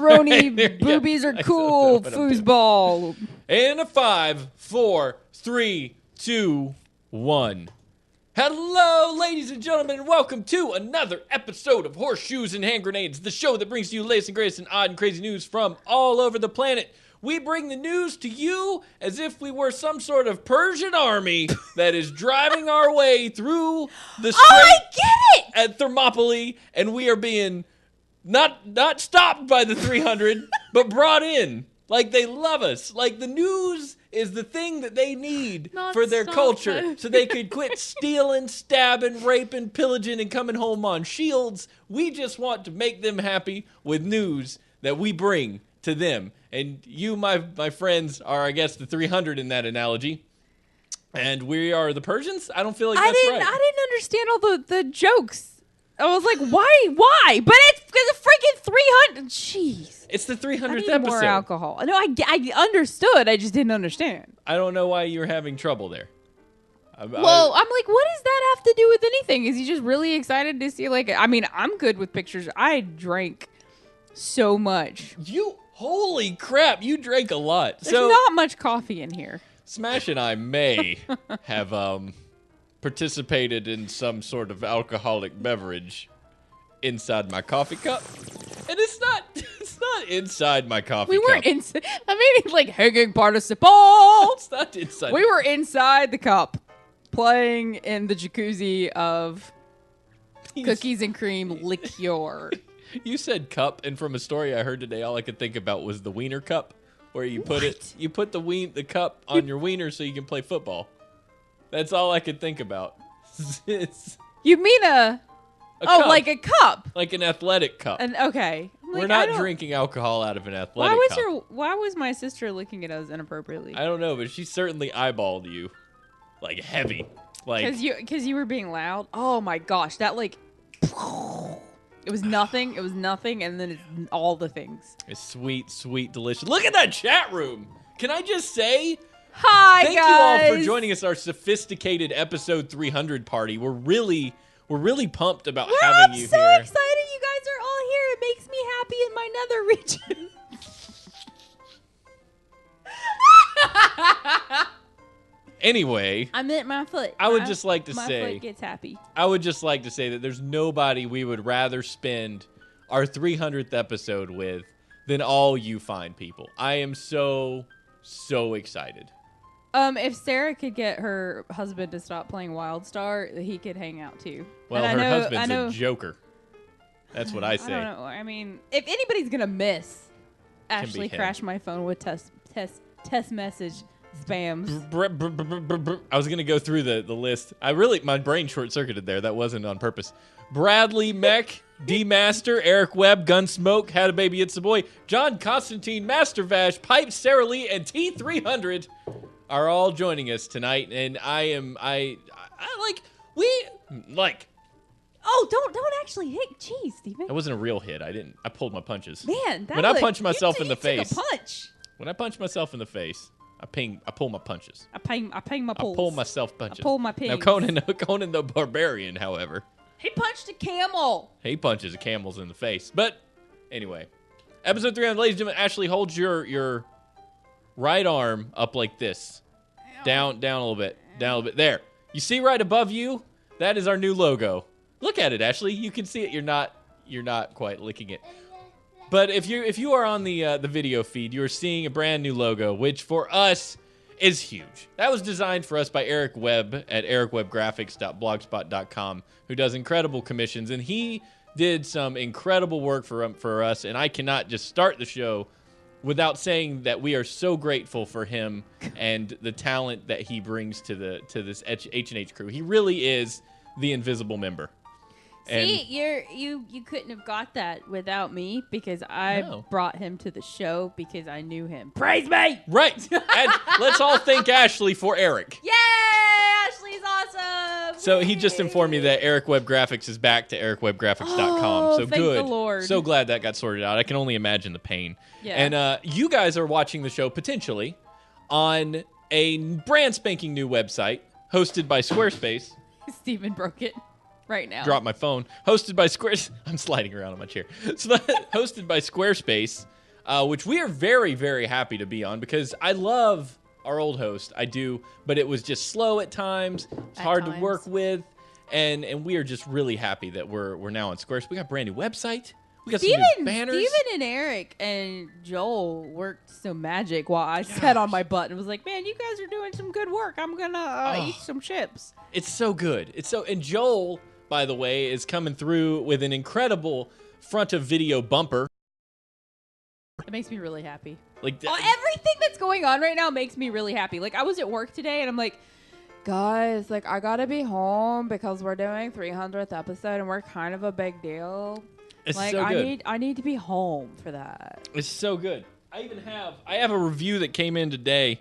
Roni boobies are cool. Foosball. In a 5, 4, 3, 2, 1. Hello, ladies and gentlemen, and welcome to another episode of Horseshoes and Hand Grenades, the show that brings you latest and greatest and odd and crazy news from all over the planet. We bring the news to you as if we were some sort of Persian army that is driving our way through the strait I get it! at Thermopylae, and we are being not stopped by the 300, but brought in. Like they love us. Like the news is the thing that they need for their culture, so they could quit stealing, stabbing, raping, pillaging, and coming home on shields. We just want to make them happy with news that we bring to them. And you, my friends, are, I guess, the 300 in that analogy. And we are the Persians? I don't feel like that's right. I didn't understand all the jokes. I was like, why? But it's because of freaking 300. Jeez. It's the 300th I need episode. more alcohol. No, I understood. I just didn't understand. I don't know why you're having trouble there. I'm like, what does that have to do with anything? Is he just really excited to see, like, I mean, I'm good with pictures. I drank so much. Holy crap, you drank a lot. There's not much coffee in here. Smash and I may have participated in some sort of alcoholic beverage inside my coffee cup. And it's not inside my coffee cup. We weren't inside. I mean, like, hanging participle. It's not inside. We were inside the cup playing in the jacuzzi of cookies and cream liqueur. You said cup, and from a story I heard today, all I could think about was the wiener cup, where you put you put the cup on your wiener so you can play football. That's all I could think about. You mean a cup. Like a cup, like an athletic cup. Okay, we're not drinking alcohol out of an athletic cup. Why was my sister looking at us inappropriately? I don't know, but she certainly eyeballed you, like heavy, like because you were being loud. Oh my gosh, that like. It was nothing, and then it's all the things. It's sweet, sweet, delicious. Look at that chat room. Can I just say, hi, thank guys. you all for joining us, our sophisticated episode 300 party. We're really pumped about having you here. I'm so excited you guys are all here. It makes me happy in my nether region. Anyway, I meant my foot. I would just like to my say, foot gets happy. I would just like to say that there's nobody we would rather spend our 300th episode with than all you fine people. I am so excited. If Sarah could get her husband to stop playing WildStar, he could hang out too. Well, her husband's a joker. That's what I say. I don't know. I mean, if anybody's gonna miss, Ashley crashed my phone with test message spams. I was gonna go through the list. My brain short-circuited there. That wasn't on purpose. Bradley Mech, D Master, Eric Webb, Gunsmoke, Had a Baby It's a Boy, John Constantine, Master Vash, Pipe, Sarah Lee, and T300 are all joining us tonight. And Oh, don't actually hit. Jeez, Steven. That wasn't a real hit. I pulled my punches. Man, when I punch myself in the face. Took a punch. When I punch myself in the face, I pull my punches. I ping my pulls. I pull myself punches. I pull my pings. Now Conan the Barbarian, however. He punched a camel. He punches camels in the face. But anyway, episode 300, ladies and gentlemen. Ashley, hold your right arm up like this. Down a little bit. Down a little bit. There. You see right above you? That is our new logo. Look at it, Ashley. You can see it. You're not quite licking it. But if you are on the video feed, you are seeing a brand new logo, which for us is huge. That was designed for us by Eric Webb at ericwebbgraphics.blogspot.com, who does incredible commissions, and he did some incredible work for us. And I cannot just start the show without saying that we are so grateful for him and the talent that he brings to this H&H crew. He really is the invisible member. See, you couldn't have got that without me, because I brought him to the show because I knew him. Praise me! Right. And let's all thank Ashley for Eric. Yay! Ashley's awesome! So he just informed me that Eric Webb Graphics is back to ericwebbgraphics.com. Oh, so thank good. the Lord. So glad that got sorted out. I can only imagine the pain. Yeah. And you guys are watching the show potentially on a brand spanking new website hosted by Squarespace. Steven broke it. Right now. Drop my phone. Hosted by I'm sliding around on my chair. So hosted by Squarespace. which we are very, very happy to be on because I love our old host. I do, but it was just slow at times. It's hard to work with, and we are just really happy that we're now on Squarespace. We got a brand new website. We got some new banners. Steven and Eric and Joel worked some magic while I sat on my butt and was like, man, you guys are doing some good work. I'm going to eat some chips. It's so good. And Joel, by the way, is coming through with an incredible front of video bumper. It makes me really happy. Like everything that's going on right now makes me really happy. Like, I was at work today and I'm like, guys, like, I got to be home because we're doing 300th episode and we're kind of a big deal. It's like, so good. I need to be home for that. It's so good. I have a review that came in today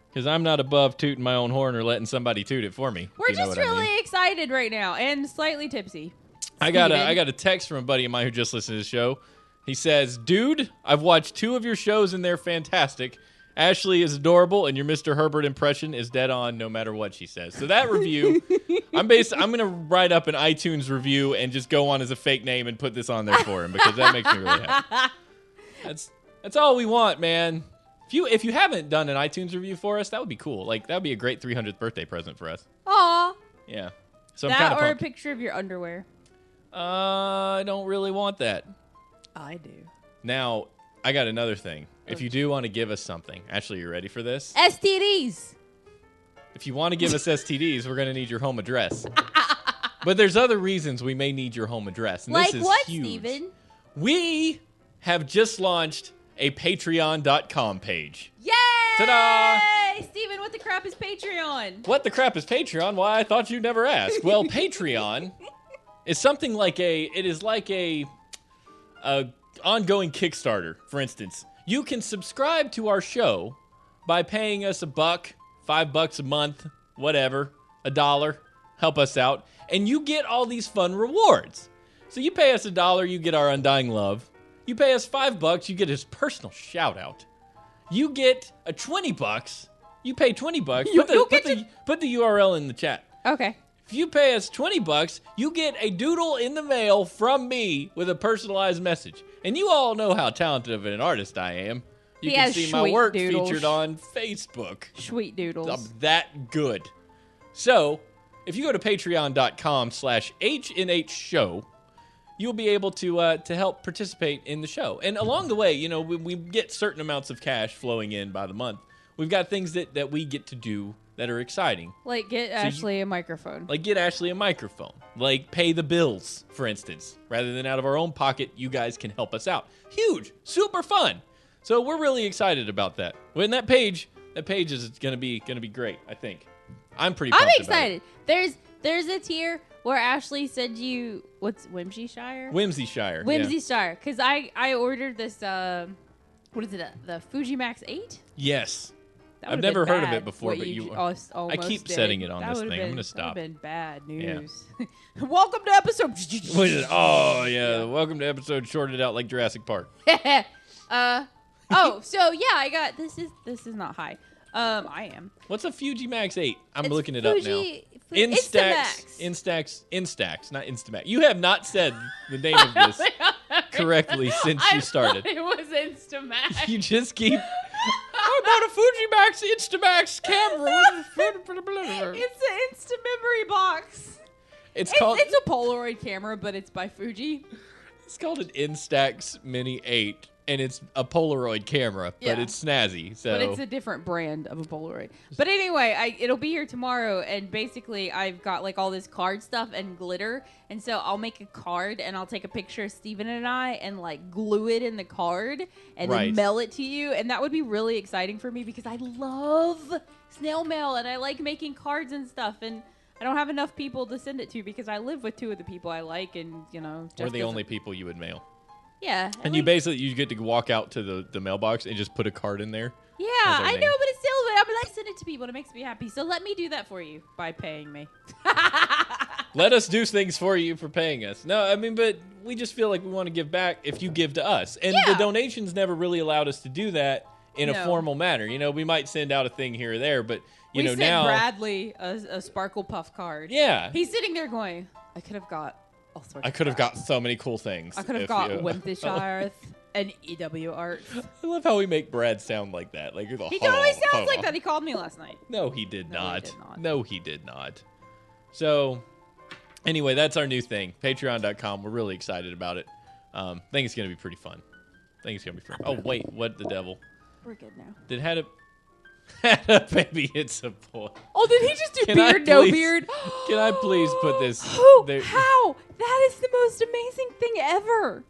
because I'm not above tooting my own horn or letting somebody toot it for me. We're just really excited right now and slightly tipsy. I got a text from a buddy of mine who just listened to the show. He says, dude, I've watched 2 of your shows and they're fantastic. Ashley is adorable, and your Mr. Herbert impression is dead on no matter what she says. So that review, I'm going to write up an iTunes review and just go on as a fake name and put this on there for him because that makes me really happy. That's all we want, man. If you haven't done an iTunes review for us, that would be cool. Like, that would be a great 300th birthday present for us. Aw. Yeah. So that I'm kind of or pumped. A picture of your underwear. I don't really want that. I do. Now, I got another thing. If you do want to give us something, Ashley, you ready for this? STDs. If you want to give us STDs, we're going to need your home address. But there's other reasons we may need your home address. And like this is what, huge. Steven? We have just launched a Patreon.com page. Yay! Ta-da! Steven, what the crap is Patreon? What the crap is Patreon? Why, I thought you'd never ask. Well, Patreon is something like a ongoing Kickstarter, for instance. You can subscribe to our show by paying us $1, $5 a month, whatever, $1. Help us out. And you get all these fun rewards. So you pay us $1, you get our undying love. You pay us $5, you get his personal shout out. You get a $20, you pay $20. Put the URL in the chat. Okay. If you pay us $20, you get a doodle in the mail from me with a personalized message. And you all know how talented of an artist I am. You can see my work featured on Facebook. Sweet doodles. I'm that good. So, if you go to patreon.com/HNH show, you'll be able to help participate in the show. And along the way, we get certain amounts of cash flowing in by the month. We've got things that we get to do that are exciting. Like get Ashley a microphone. Like get Ashley a microphone. Like pay the bills, for instance. Rather than out of our own pocket, you guys can help us out. Huge. Super fun. So we're really excited about that. When that page is gonna be great, I think. I'm pretty pumped. I'm excited. There's a tier where Ashley said what's Whimsyshire? Whimsyshire. Whimsyshire. Because I ordered this what is it? The Fujimax 8? Yes. I've never heard of it before, but I keep did. setting it on that this thing. I'm going to That stop. would have been bad news. Yeah. Welcome to episode... Oh, yeah. Welcome to episode shorted out like Jurassic Park. So yeah, I got... This is not high. I am. What's a Fujimax 8? I'm looking it up now. Instax, not Instamax. You have not said the name of this correctly since you started. It was Instamax. You just keep... How about a Fujimax Instamax camera? It's an Insta memory box. It's a Polaroid camera, but it's by Fuji. It's called an Instax Mini 8, and it's a Polaroid camera, but it's snazzy. So. But it's a different brand of a Polaroid. But anyway, it'll be here tomorrow, and basically I've got like all this card stuff and glitter, and so I'll make a card, and I'll take a picture of Steven and I and like glue it in the card and then mail it to you, and that would be really exciting for me because I love snail mail, and I like making cards and stuff, and I don't have enough people to send it to because I live with 2 of the people I like, and we're the only people you would mail. Yeah. And you get to walk out to the mailbox and just put a card in there. Yeah, I know, but it's still, I send it to people and it makes me happy. So let me do that for you by paying me. Let us do things for you for paying us. No, I mean, but we just feel like we want to give back if you give to us. And the donations never really allowed us to do that in a formal manner. We might send out a thing here or there, but we sent now Bradley a Sparkle Puff card. Yeah. He's sitting there going, I could have got all sorts I could have got so many cool things. I could have got Whimsyshire. And EW art. I love how we make Brad sound like that. Like He totally sounds like that. He called me last night. No, he did not. He did not. No, he did not. So, anyway, that's our new thing. Patreon.com. We're really excited about it. I think it's going to be pretty fun. Oh, wait. What the devil? We're good now. Did had a baby, it's a boy. Oh, did he just do beard, no beard? Can I please put this? Who? How? That is the most amazing thing ever.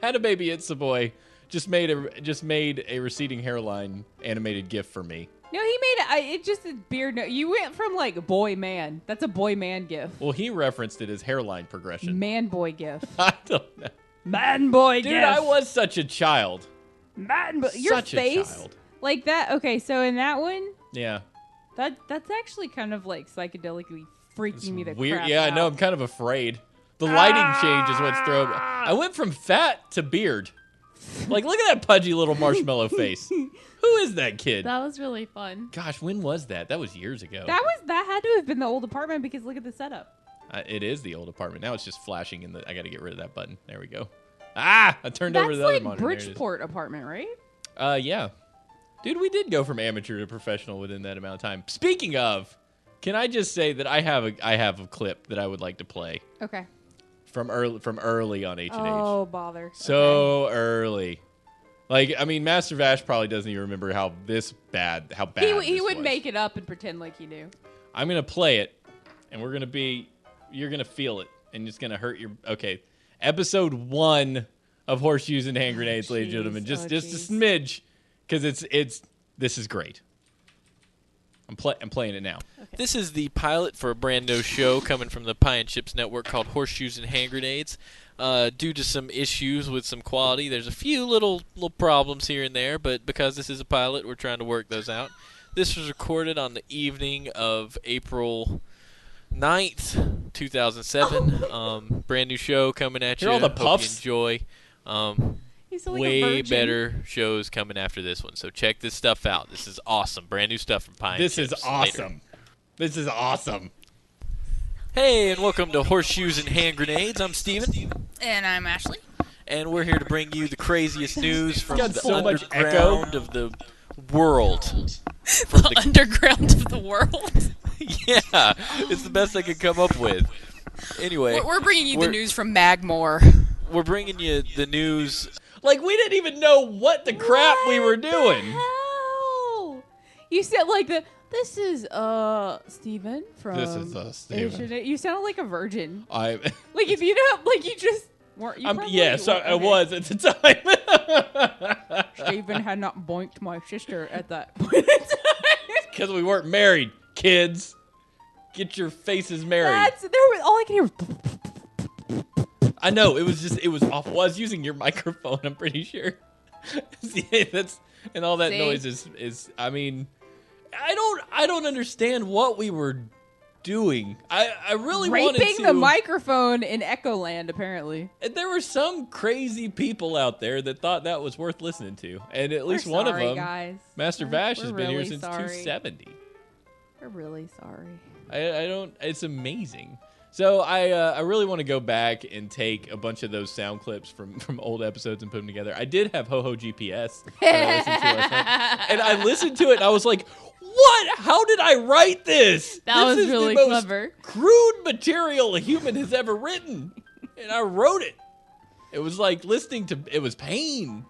Had a baby, it's a boy. Just made a receding hairline animated GIF for me. No, he made it just a beard. No, you went from like boy man. That's a boy man GIF. Well, he referenced it as hairline progression. Man boy GIF. I don't know. Man boy GIF. Dude, I was such a child. Man boy. Your Such face. a child. Like that. Okay, so in that one. Yeah. That's actually kind of like psychedelically freaking me the weird. crap Yeah, out. I know. I'm kind of afraid. The lighting change is what's throwing. I went from fat to beard. Like, look at that pudgy little marshmallow face. Who is that kid? That was really fun. Gosh, when was that? That was years ago. That had to have been the old apartment because look at the setup. It is the old apartment. Now it's just flashing in the. I got to get rid of that button. There we go. I turned over to the other That's monitor. like Bridgeport apartment, right? Yeah. Dude, we did go from amateur to professional within that amount of time. Speaking of, can I just say that I have a clip that I would like to play Okay. from early on H&H. Oh, bother. So early. Like, I mean, Master Vash probably doesn't even remember how bad He this would was. make it up and pretend like he knew. I'm going to play it, and you're going to feel it, and it's going to hurt your, okay. Episode 1 of Horseshoes and Hand Grenades, ladies and gentlemen. Just a smidge, because this is great. I'm playing it now. Okay. This is the pilot for a brand new show coming from the Pie and Chips Network called Horseshoes and Hand Grenades. Due to some issues with some quality, there's a few little problems here and there, but because this is a pilot, we're trying to work those out. This was recorded on the evening of April 9th, 2007. Brand new show coming at you. Hear all the Hope puffs? you enjoy. Like way better shows coming after this one, so check this stuff out. This is awesome. Brand new stuff from Pie and This Chips. is awesome. Later. This is awesome. Hey, and welcome to Horseshoes and Hand Grenades. I'm Steven. And I'm Ashley. And we're here to bring you the craziest news from got the so much underground of the world. The underground of the world. Yeah, it's the best I could come up with. Anyway, We're bringing you the news from Magmore. We're bringing you the news. Like, we didn't even know what the crap we were doing. Hell? You said like this is Steven from This is Steven. H&H. You sound like a virgin. I Like if you know, like you just weren't. You probably yes, weren't. I was at the time. Steven had not boinked my sister at that point in time. Because we weren't married, kids. Get your faces married. All I can hear was. I know, it was awful. Well, I was using your microphone, I'm pretty sure. See, and all that See? noise is I mean, I don't understand what we were doing. I really wanted to. Raping the microphone in Echoland, apparently. There were some crazy people out there that thought that was worth listening to. And at least one of them, guys. Master Vash, We're has been here really since sorry. 270. We're really sorry. I don't. It's amazing. So I really want to go back and take a bunch of those sound clips from old episodes and put them together. I did have Ho Ho GPS that I listened to last night, and I listened to it and I was like, "What? How did I write this? That this was is really the most clever. crude material a human has ever written," and I wrote it. It was like listening to. It was pain,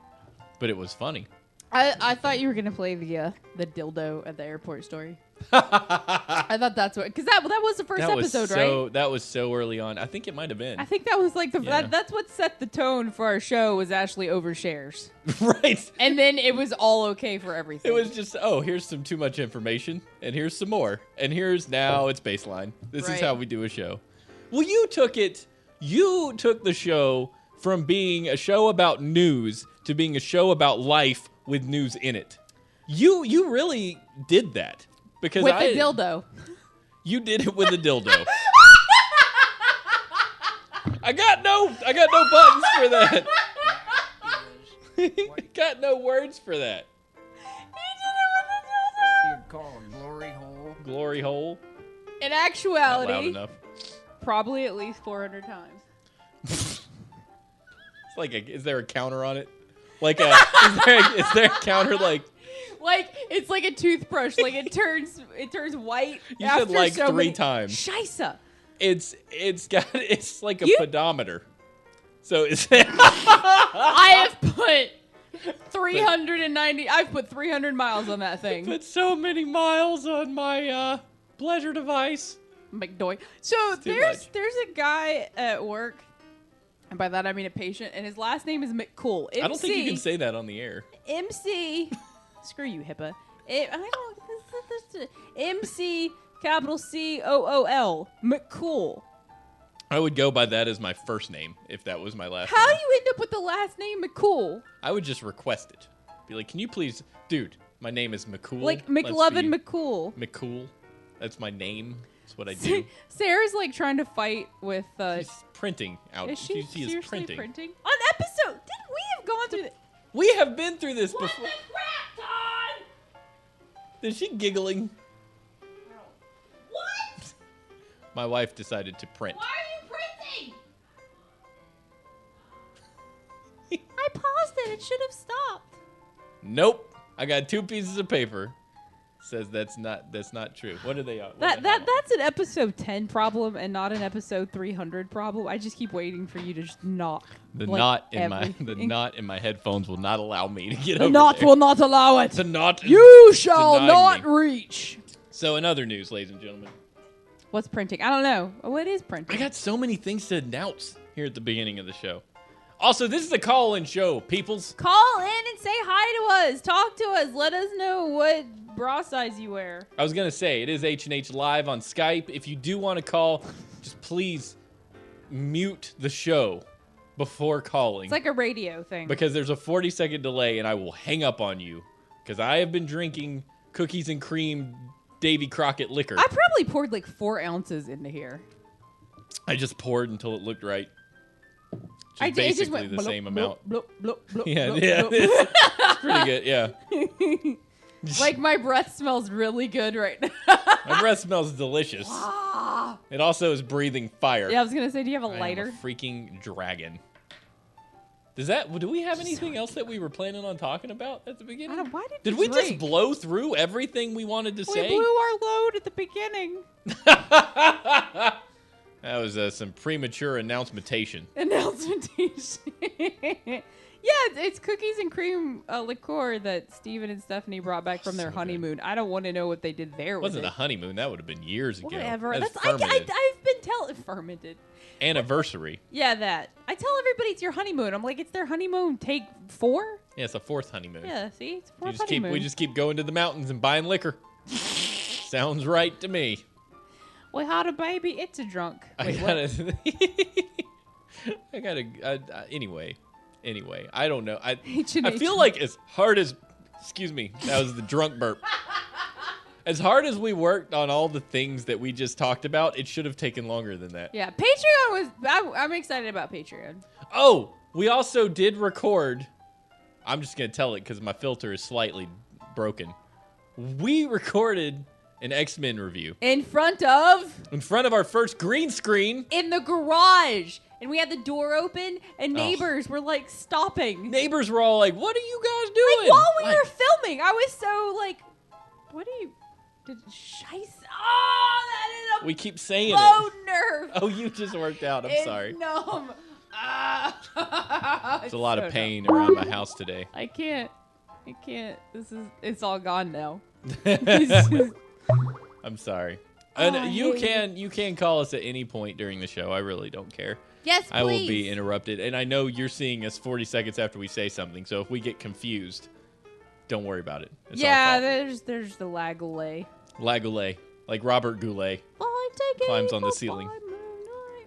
but it was funny. I thought you were gonna play the dildo at the airport story. I thought that's what, because that was the first episode, right? That was so early on. I think it might have been. I think that was like Yeah. that's what set the tone for our show, was Ashley overshares, Right. and then it was all okay for everything. It was just, here's some too much information, and here's some more, and here's now it's baseline. This is Right. how we do a show. Well, you took the show from being a show about news to being a show about life with news in it. You really did that. Because with the dildo. You did it with a dildo. I got no buttons for that. Got no words for that. You'd call a glory hole. Glory hole. In Not actuality, loud enough. probably at least 400 times. It's Is there a counter on it? Is there a counter like? Like it's like a toothbrush. Like it turns white. You after said like so 3 many... times. Scheisse. It's like a pedometer. So it's. I have put 390. I've put 300 miles on that thing. Put so many miles on my pleasure device. McDoy. So there's a guy at work, and by that I mean a patient, and his last name is McCool. MC, I don't think you can say that on the air. MC. Screw you, HIPAA. MC capital COOL McCool. I would go by that as my first name if that was my last How name. do you end up with the last name McCool? I would just request it. Be like, can you please, dude, my name is McCool. Like McLovin McCool. McCool. That's my name. That's what I do. Sarah's like trying to fight with She's printing out. Is she is seriously printing. On episode, didn't we have gone through We have been through this What before. the crap, Todd? Is she giggling? What? My wife decided to print. Why are you printing? I paused it. It should have stopped. Nope. I got 2 pieces of paper. Says that's not true. What are they on? That's an episode 10 problem and not an episode 300 problem. I just keep waiting for you to just knock. The like, knot in everything. my headphones will not allow me to get The over knot there. will not allow it. The knot You shall denied not me. reach. So in other news, ladies and gentlemen, What's printing? I don't know. What is I printing? got so many things to announce here at the beginning of the show. Also, this is a call-in show, peoples. Call in and say hi to us. Talk to us. Let us know what bra size you wear. I was going to say, it is H&H Live on Skype. If you do want to call, just please mute the show before calling. It's like a radio thing. Because there's a 40-second delay, and I will hang up on you. Because I have been drinking cookies and cream Davy Crockett liquor. I probably poured like 4 ounces into here. I just poured until it looked right. It Just just basically went the same amount. Bloop, bloop, bloop, Yeah, bloop, yeah. bloop. It's pretty good, yeah. Like my breath smells really good right now. My breath smells delicious. It also is breathing fire. Yeah, I was gonna say, do you have a I am lighter? a freaking dragon. Do we have anything else that we were planning on talking about at the beginning? Why Did we just blow through everything we wanted to We say? blew our load at the beginning. That was some premature announcementation. Announcementation. Yeah, it's cookies and cream liqueur that Steven and Stephanie brought back from their So good. honeymoon. I don't want to know what they did there It wasn't with a honeymoon. That would have been years ago. Whatever. That's I've fermented. been telling fermented. Anniversary. Yeah, that. I tell everybody it's your honeymoon. I'm like, it's their honeymoon take 4? Yeah, it's a 4th honeymoon. Yeah, see? It's We 4th just honeymoon. we just keep going to the mountains and buying liquor. Sounds right to me. We had a baby. It's a drunk. Wait, what? Anyway, I don't know. I H&H. feel like as hard as, excuse me, that was the drunk burp. As hard as we worked on all the things that we just talked about, it should have taken longer than that. Yeah, Patreon was... I'm excited about Patreon. Oh, we also did record. I'm just going to tell it because my filter is slightly broken. We recorded an X-Men review In front of... in front of our first green screen. In the garage. And we had the door open, and neighbors were, like, stopping. Neighbors were all like, what are you guys doing? Like, while we were filming, I was so, like... What are you... Scheisse. Oh, that is a We keep saying low it. nerve. Oh, you just worked out. I'm It's sorry. numb. There's a lot of pain around my house today. I can't. It's all gone now. I'm sorry. I And you hate can call us at any point during the show. I really don't care. Yes, please. I will be interrupted. And I know you're seeing us 40 seconds after we say something. So if we get confused, don't worry about it. It's Yeah, our there's the lag delay. fault. Lagoulet, like Robert Goulet. I'm taking Climbs on the a ceiling. moonlight.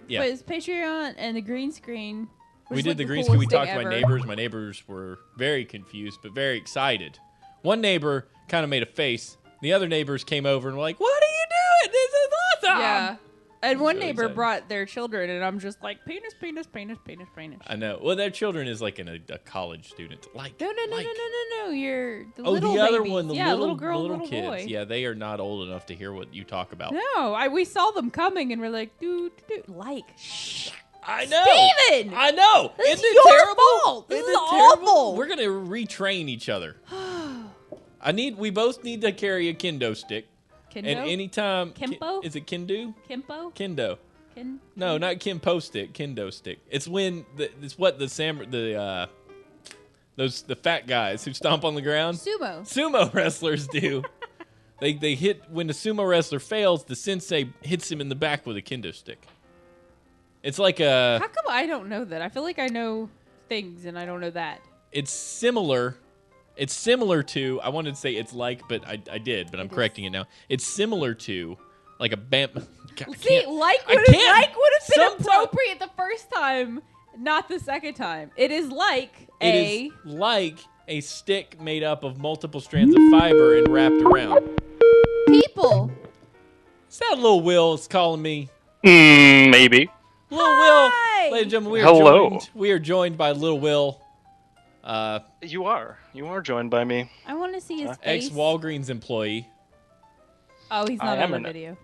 Yeah. But it's Patreon and the green screen. which We is, did like, the green coolest screen. We thing talked to my ever. neighbors. My neighbors were very confused, but very excited. One neighbor kind of made a face. The other neighbors came over and were like, "What are you doing? This is awesome!" Yeah. And one really neighbor excited. brought their children, and I'm just like, penis, penis, penis, penis, penis. I know. Well, their children is like a college student. Like No. You're the Oh, little the other babies. one, the yeah, little girl, little kids. boy. Yeah, they are not old enough to hear what you talk about. No, we saw them coming, and we're like, dude, like. I know. Steven! I know. This Isn't is it your terrible? fault. This Isn't is it terrible? awful. We're gonna retrain each other. We both need to carry a kendo stick. Kendo? And anytime Kempo? is it kendo? Kimpo? Kendo. Kin? No, not Kimpo stick. Kendo stick. It's when it's what the fat guys who stomp on the ground. Sumo wrestlers do. They hit when the sumo wrestler fails. The sensei hits him in the back with a kendo stick. It's like a. How come I don't know that? I feel like I know things and I don't know that. It's similar. It's similar to. I wanted to say it's like, but I did, but I'm correcting it now. It's similar to like a bam. God, See, like would have been appropriate the first time, not the second time. It is like a stick made up of multiple strands of fiber and wrapped around. People. Is that Lil Will is calling me? Maybe. Lil Will, ladies and gentlemen, we are joined by Lil Will. You are joined by me. I want to see his face. Ex-Walgreens employee. Oh, he's not on the video.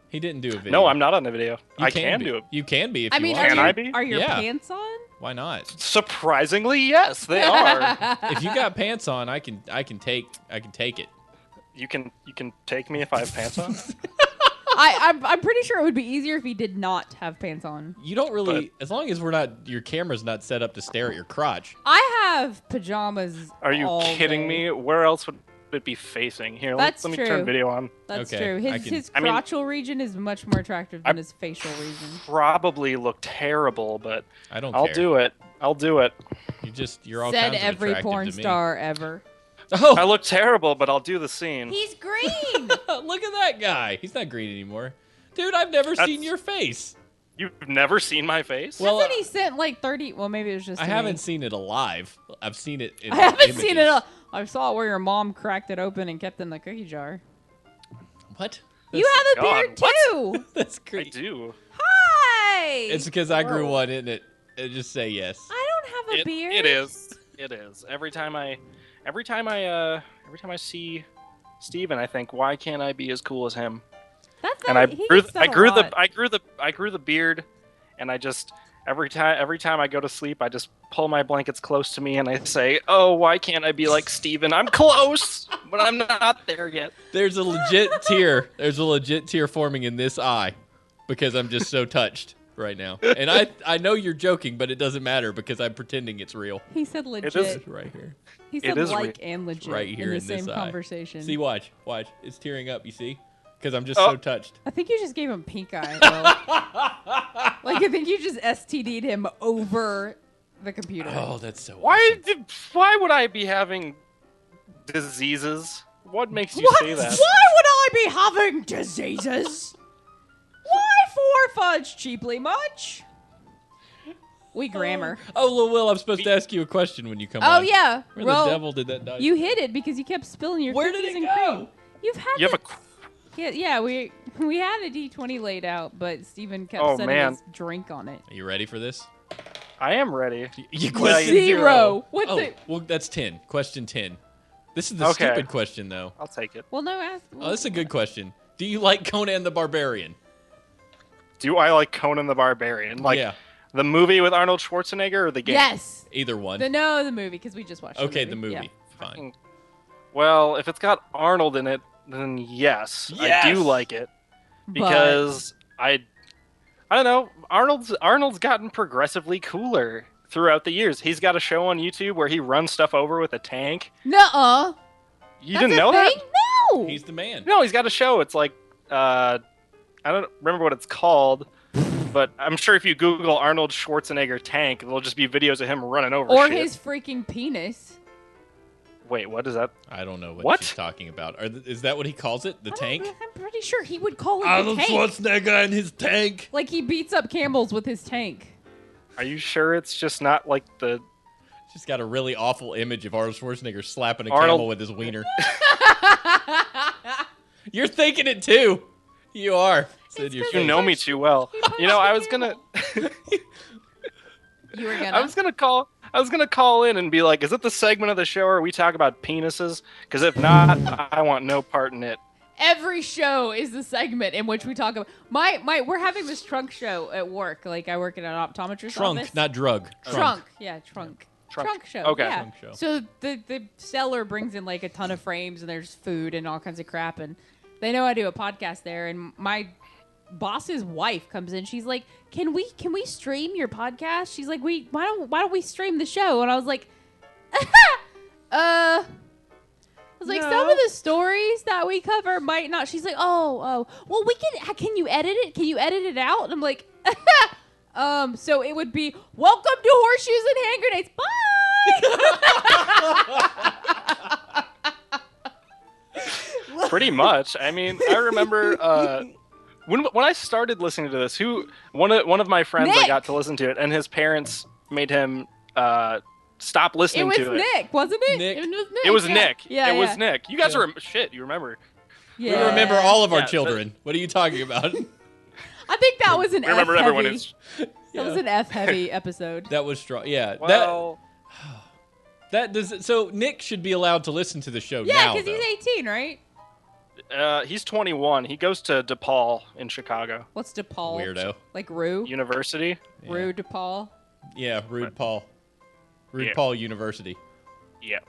He didn't do a video. No, I'm not on the video. I can do it. You can be if you want. Can I be? Are your pants on? Why not? Surprisingly, yes, they are. If you got pants on, I can take it. You can take me if I have pants on? I'm pretty sure it would be easier if he did not have pants on. You don't really, as long as your camera's not set up to stare at your crotch. I have pajamas. Are you kidding me? Where else would it be facing? Here, let me turn video on. That's true. His crotchal region is much more attractive than his facial region. Probably look terrible, but I'll do it. I'll do it. You're all said kinds of every attractive porn to me. star ever. Oh, I look terrible, but I'll do the scene. He's green. Look at that guy. He's not green anymore. Dude, I've never seen your face. You've never seen my face? Well, hasn't he sent like 30? Well, maybe it was just. I haven't seen it alive. I've seen it. I haven't seen it. I saw it where your mom cracked it open and kept it in the cookie jar. What? You have a beard too. That's great. I do. Hi. It's because I grew one, isn't it? Just say yes. I don't have a beard. It is. It is. Every time I see Steven, I think, why can't I be as cool as him? I grew the beard, and I just every time I go to sleep, I just pull my blankets close to me and I say, "Oh, why can't I be like Steven? I'm close, but I'm not there yet." There's a legit tear. There's a legit tear forming in this eye because I'm just so touched right now. And I know you're joking, but it doesn't matter because I'm pretending it's real. He said legit. It is right here. He said and legit right here in the same eye. conversation. See, watch. It's tearing up. You see? Because I'm just so touched. I think you just gave him pink eye. Though. Like I think you just STD'd him over the computer. Oh, that's so. Why would I be having diseases? What makes you say that? Why would I be having diseases? Why forfudge cheaply much? We grammar. Oh, Lil Will, I'm supposed to ask you a question when you come on. Oh yeah. Where the devil did that die? You hid it because you kept spilling your cookies and cream. You've had Yeah, we had a D20 laid out, but Steven kept setting his drink on it. Are you ready for this? I am ready. Question 0. What's it? Well, that's 10. Question 10. This is the stupid question, though. I'll take it. Well, no, ask. Oh, this is a good question. Do you like Conan the Barbarian? Do I like Conan the Barbarian? Like the movie with Arnold Schwarzenegger or the game? Yes. Either one. The movie, because we just watched the movie. Yeah. Fine. Well, if it's got Arnold in it, then yes. I do like it. Because I don't know, Arnold's gotten progressively cooler throughout the years. He's got a show on YouTube where he runs stuff over with a tank. Nuh-uh. You didn't know that? No. He's the man. No, he's got a show. It's like I don't remember what it's called, but I'm sure if you Google Arnold Schwarzenegger tank, there'll just be videos of him running over or shit. His freaking penis. Wait, what is that? I don't know what she's talking about. Is that what he calls it? The tank? I'm pretty sure he would call it Arnold the tank. Schwarzenegger and his tank. Like he beats up camels with his tank. Are you sure it's just not like the... Just got a really awful image of Arnold Schwarzenegger slapping a camel with his wiener. You're thinking it too. You are. You know me too well. You know, I was gonna... You were gonna? I was gonna call in and be like, is it the segment of the show where we talk about penises? Because if not, I want no part in it. Every show is the segment in which we talk about we're having this trunk show at work. Like I work in an optometrist office. Not drug. Trunk. Yeah, trunk show. Okay. Yeah. Trunk show. So the seller brings in like a ton of frames and there's food and all kinds of crap, and they know I do a podcast there, and my boss's wife comes in. She's like, Can we stream your podcast? She's like, why don't we stream the show? And I was like, like, some of the stories that we cover might not. She's like, well, can you edit it? Can you edit it out? And I'm like, so it would be, welcome to Horseshoes and Hand Grenades. Bye! Pretty much. I mean, I remember when I started listening to this, one of my friends Nick! I got to listen to it, and his parents made him stop listening to it. It was Nick, wasn't it? Nick. It was Nick. Yeah, it was Nick. You guys you remember. We remember all of our Yeah, children. What are you talking about? I think that was an Remember F-heavy. everyone is. That was an F-heavy episode. That was strong. Yeah. Well, So Nick should be allowed to listen to the show Yeah, now. because he's 18, right? he's 21. He goes to DePaul in Chicago What's DePaul? Weirdo. Like Rue? University. Rue DePaul? Yeah, Rude Paul. Rude Yeah. Paul University. Yeah.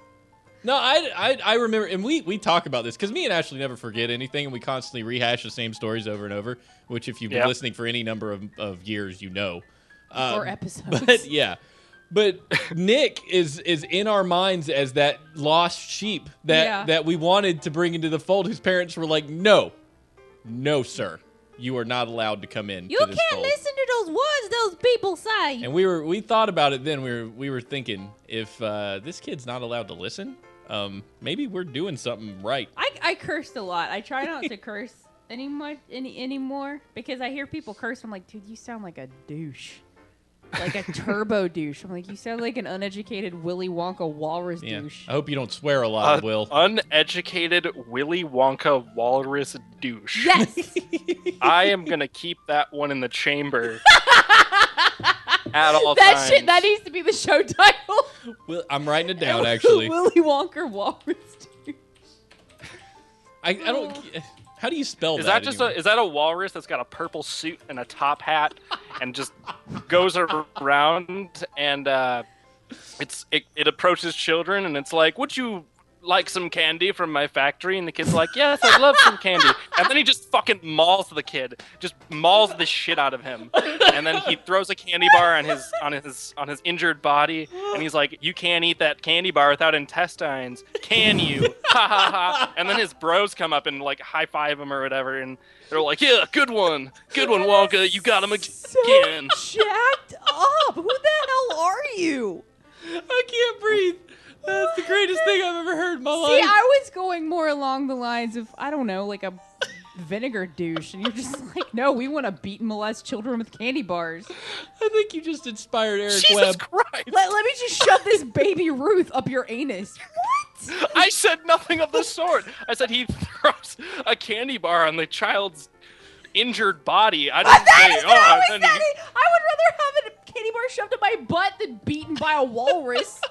No, I remember, and we talk about this because me and Ashley never forget anything, and we constantly rehash the same stories over and over. Which, if you've been listening for any number of years, you know. Or episodes. But yeah, but Nick is in our minds as that lost sheep that we wanted to bring into the fold. Whose parents were like, no, sir, you are not allowed to come in. You to this can't fold. listen to those words those people say. And we thought about it then. We were thinking, if this kid's not allowed to listen, maybe we're doing something right. I cursed a lot. I try not to curse anymore because I hear people curse. I'm like, dude, you sound like a douche. Like a turbo douche. I'm like, you sound like an uneducated Willy Wonka Walrus douche. I hope you don't swear a lot, Will. Uneducated Willy Wonka Walrus douche. Yes. I am gonna keep that one in the chamber at all times. That needs to be the show title. I'm writing it down, actually. Willy Wonka Walrus douche. I don't. How do you spell Is that? Is that a walrus that's got a purple suit and a top hat and just goes around and it approaches children and it's like, would you like some candy from my factory? And the kid's like, yes, I'd love some candy. And then he just fucking mauls the kid, just mauls the shit out of him. And then he throws a candy bar on his injured body, and he's like, you can't eat that candy bar without intestines, can you? Ha ha ha. And then his bros come up and like high five him or whatever, and they're like, yeah, good one, Wonka, you got him again. So jacked up. Who the hell are you? I can't breathe. That's the greatest thing I've ever heard in my life. See, I was going more along the lines of, I don't know, like a vinegar douche, and you're just like, no, we want to beat and molest children with candy bars. I think you just inspired Eric Jesus Webb. Christ. Let me just shove this baby Ruth up your anus. What? I said nothing of the sort. I said he throws a candy bar on the child's injured body. I didn't say, I would rather have a candy bar shoved in my butt than beaten by a walrus.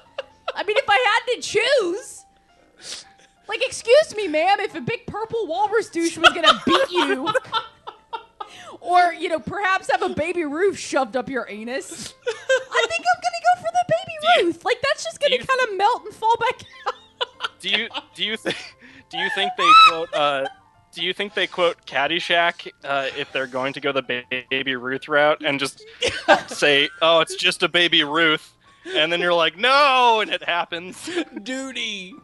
I mean, if I had to choose. Like, excuse me, ma'am, if a big purple walrus douche was going to beat you. Or, perhaps have a baby Ruth shoved up your anus. I think I'm going to go for the baby Ruth. Like, that's just going to kind of melt and fall back out. Do you think they quote Caddyshack if they're going to go the baby Ruth route and just say, oh, it's just a baby Ruth? And then you're like, no, and it happens. Duty.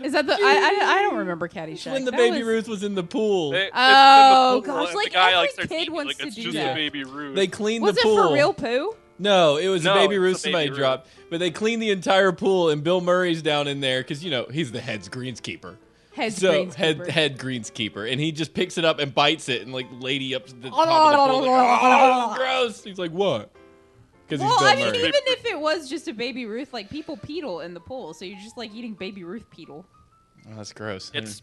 Is that the? I don't remember Caddyshack. When the baby Ruth was in the pool. Gosh, like every kid wants to it's do just that. a baby Ruth. They cleaned Was the it pool. for real poo? No, it was a baby it's Ruth a somebody baby dropped. But they cleaned the entire pool, and Bill Murray's down in there because he's the head greenskeeper. Head greenskeeper, and he just picks it up and bites it, and like lady up to the top of the pool, like, oh, gross. He's like, what? Because he's Bill Murray. Even if it was just a baby Ruth, like people peedle in the pool, so you're just like eating baby Ruth peedle. Oh, that's gross. It's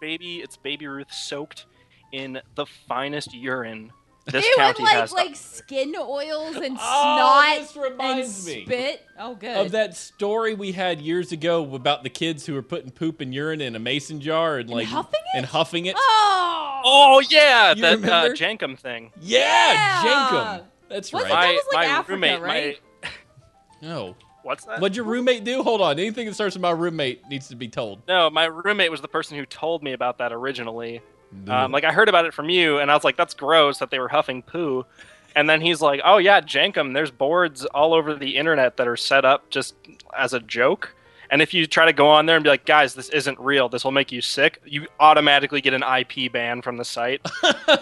baby Ruth soaked in the finest urine This Ew, county and has like skin oils and this snot and reminds me spit. Oh, good. of that story we had years ago about the kids who were putting poop and urine in a mason jar and like huffing it. Oh, Oh yeah, You that remember? Jankum thing. yeah, Jankum. That's What's right. that? was like my Africa, roommate, right? No. What's that? What'd your roommate do? Hold on. Anything that starts with my roommate needs to be told. No, my roommate was the person who told me about that originally. No. Like I heard about it from you, and I was like, "That's gross that they were huffing poo." And then he's like, "Oh yeah, Jankum. There's boards all over the internet that are set up just as a joke. And if you try to go on there and be like, guys, this isn't real. This will make you sick. You automatically get an IP ban from the site.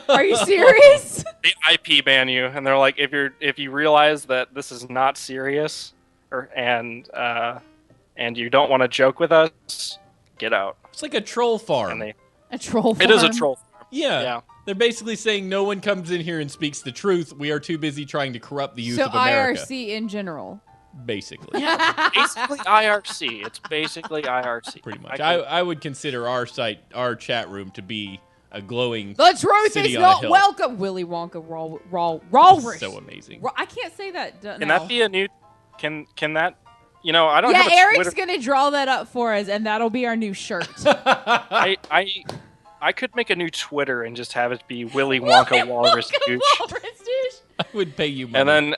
Are you serious? They IP ban you, and they're like, if you realize that this is not serious, and you don't want to joke with us, get out." It's like a troll farm. And A troll farm. it is a troll farm. Yeah. They're basically saying no one comes in here and speaks the truth. We are too busy trying to corrupt the youth So of America. IRC in general. Basically. Basically IRC. It's basically IRC. Pretty much. I would consider our site, our chat room, to be a glowing The truth city is on a not hill. welcome. Willy Wonka, Walrus. So amazing. I can't say that. Can that be a new? Can that? I don't Yeah, have a Eric's Twitter. gonna draw that up for us, and that'll be our new shirt. I could make a new Twitter and just have it be Willy Wonka Walrus Douche. I would pay you money. And then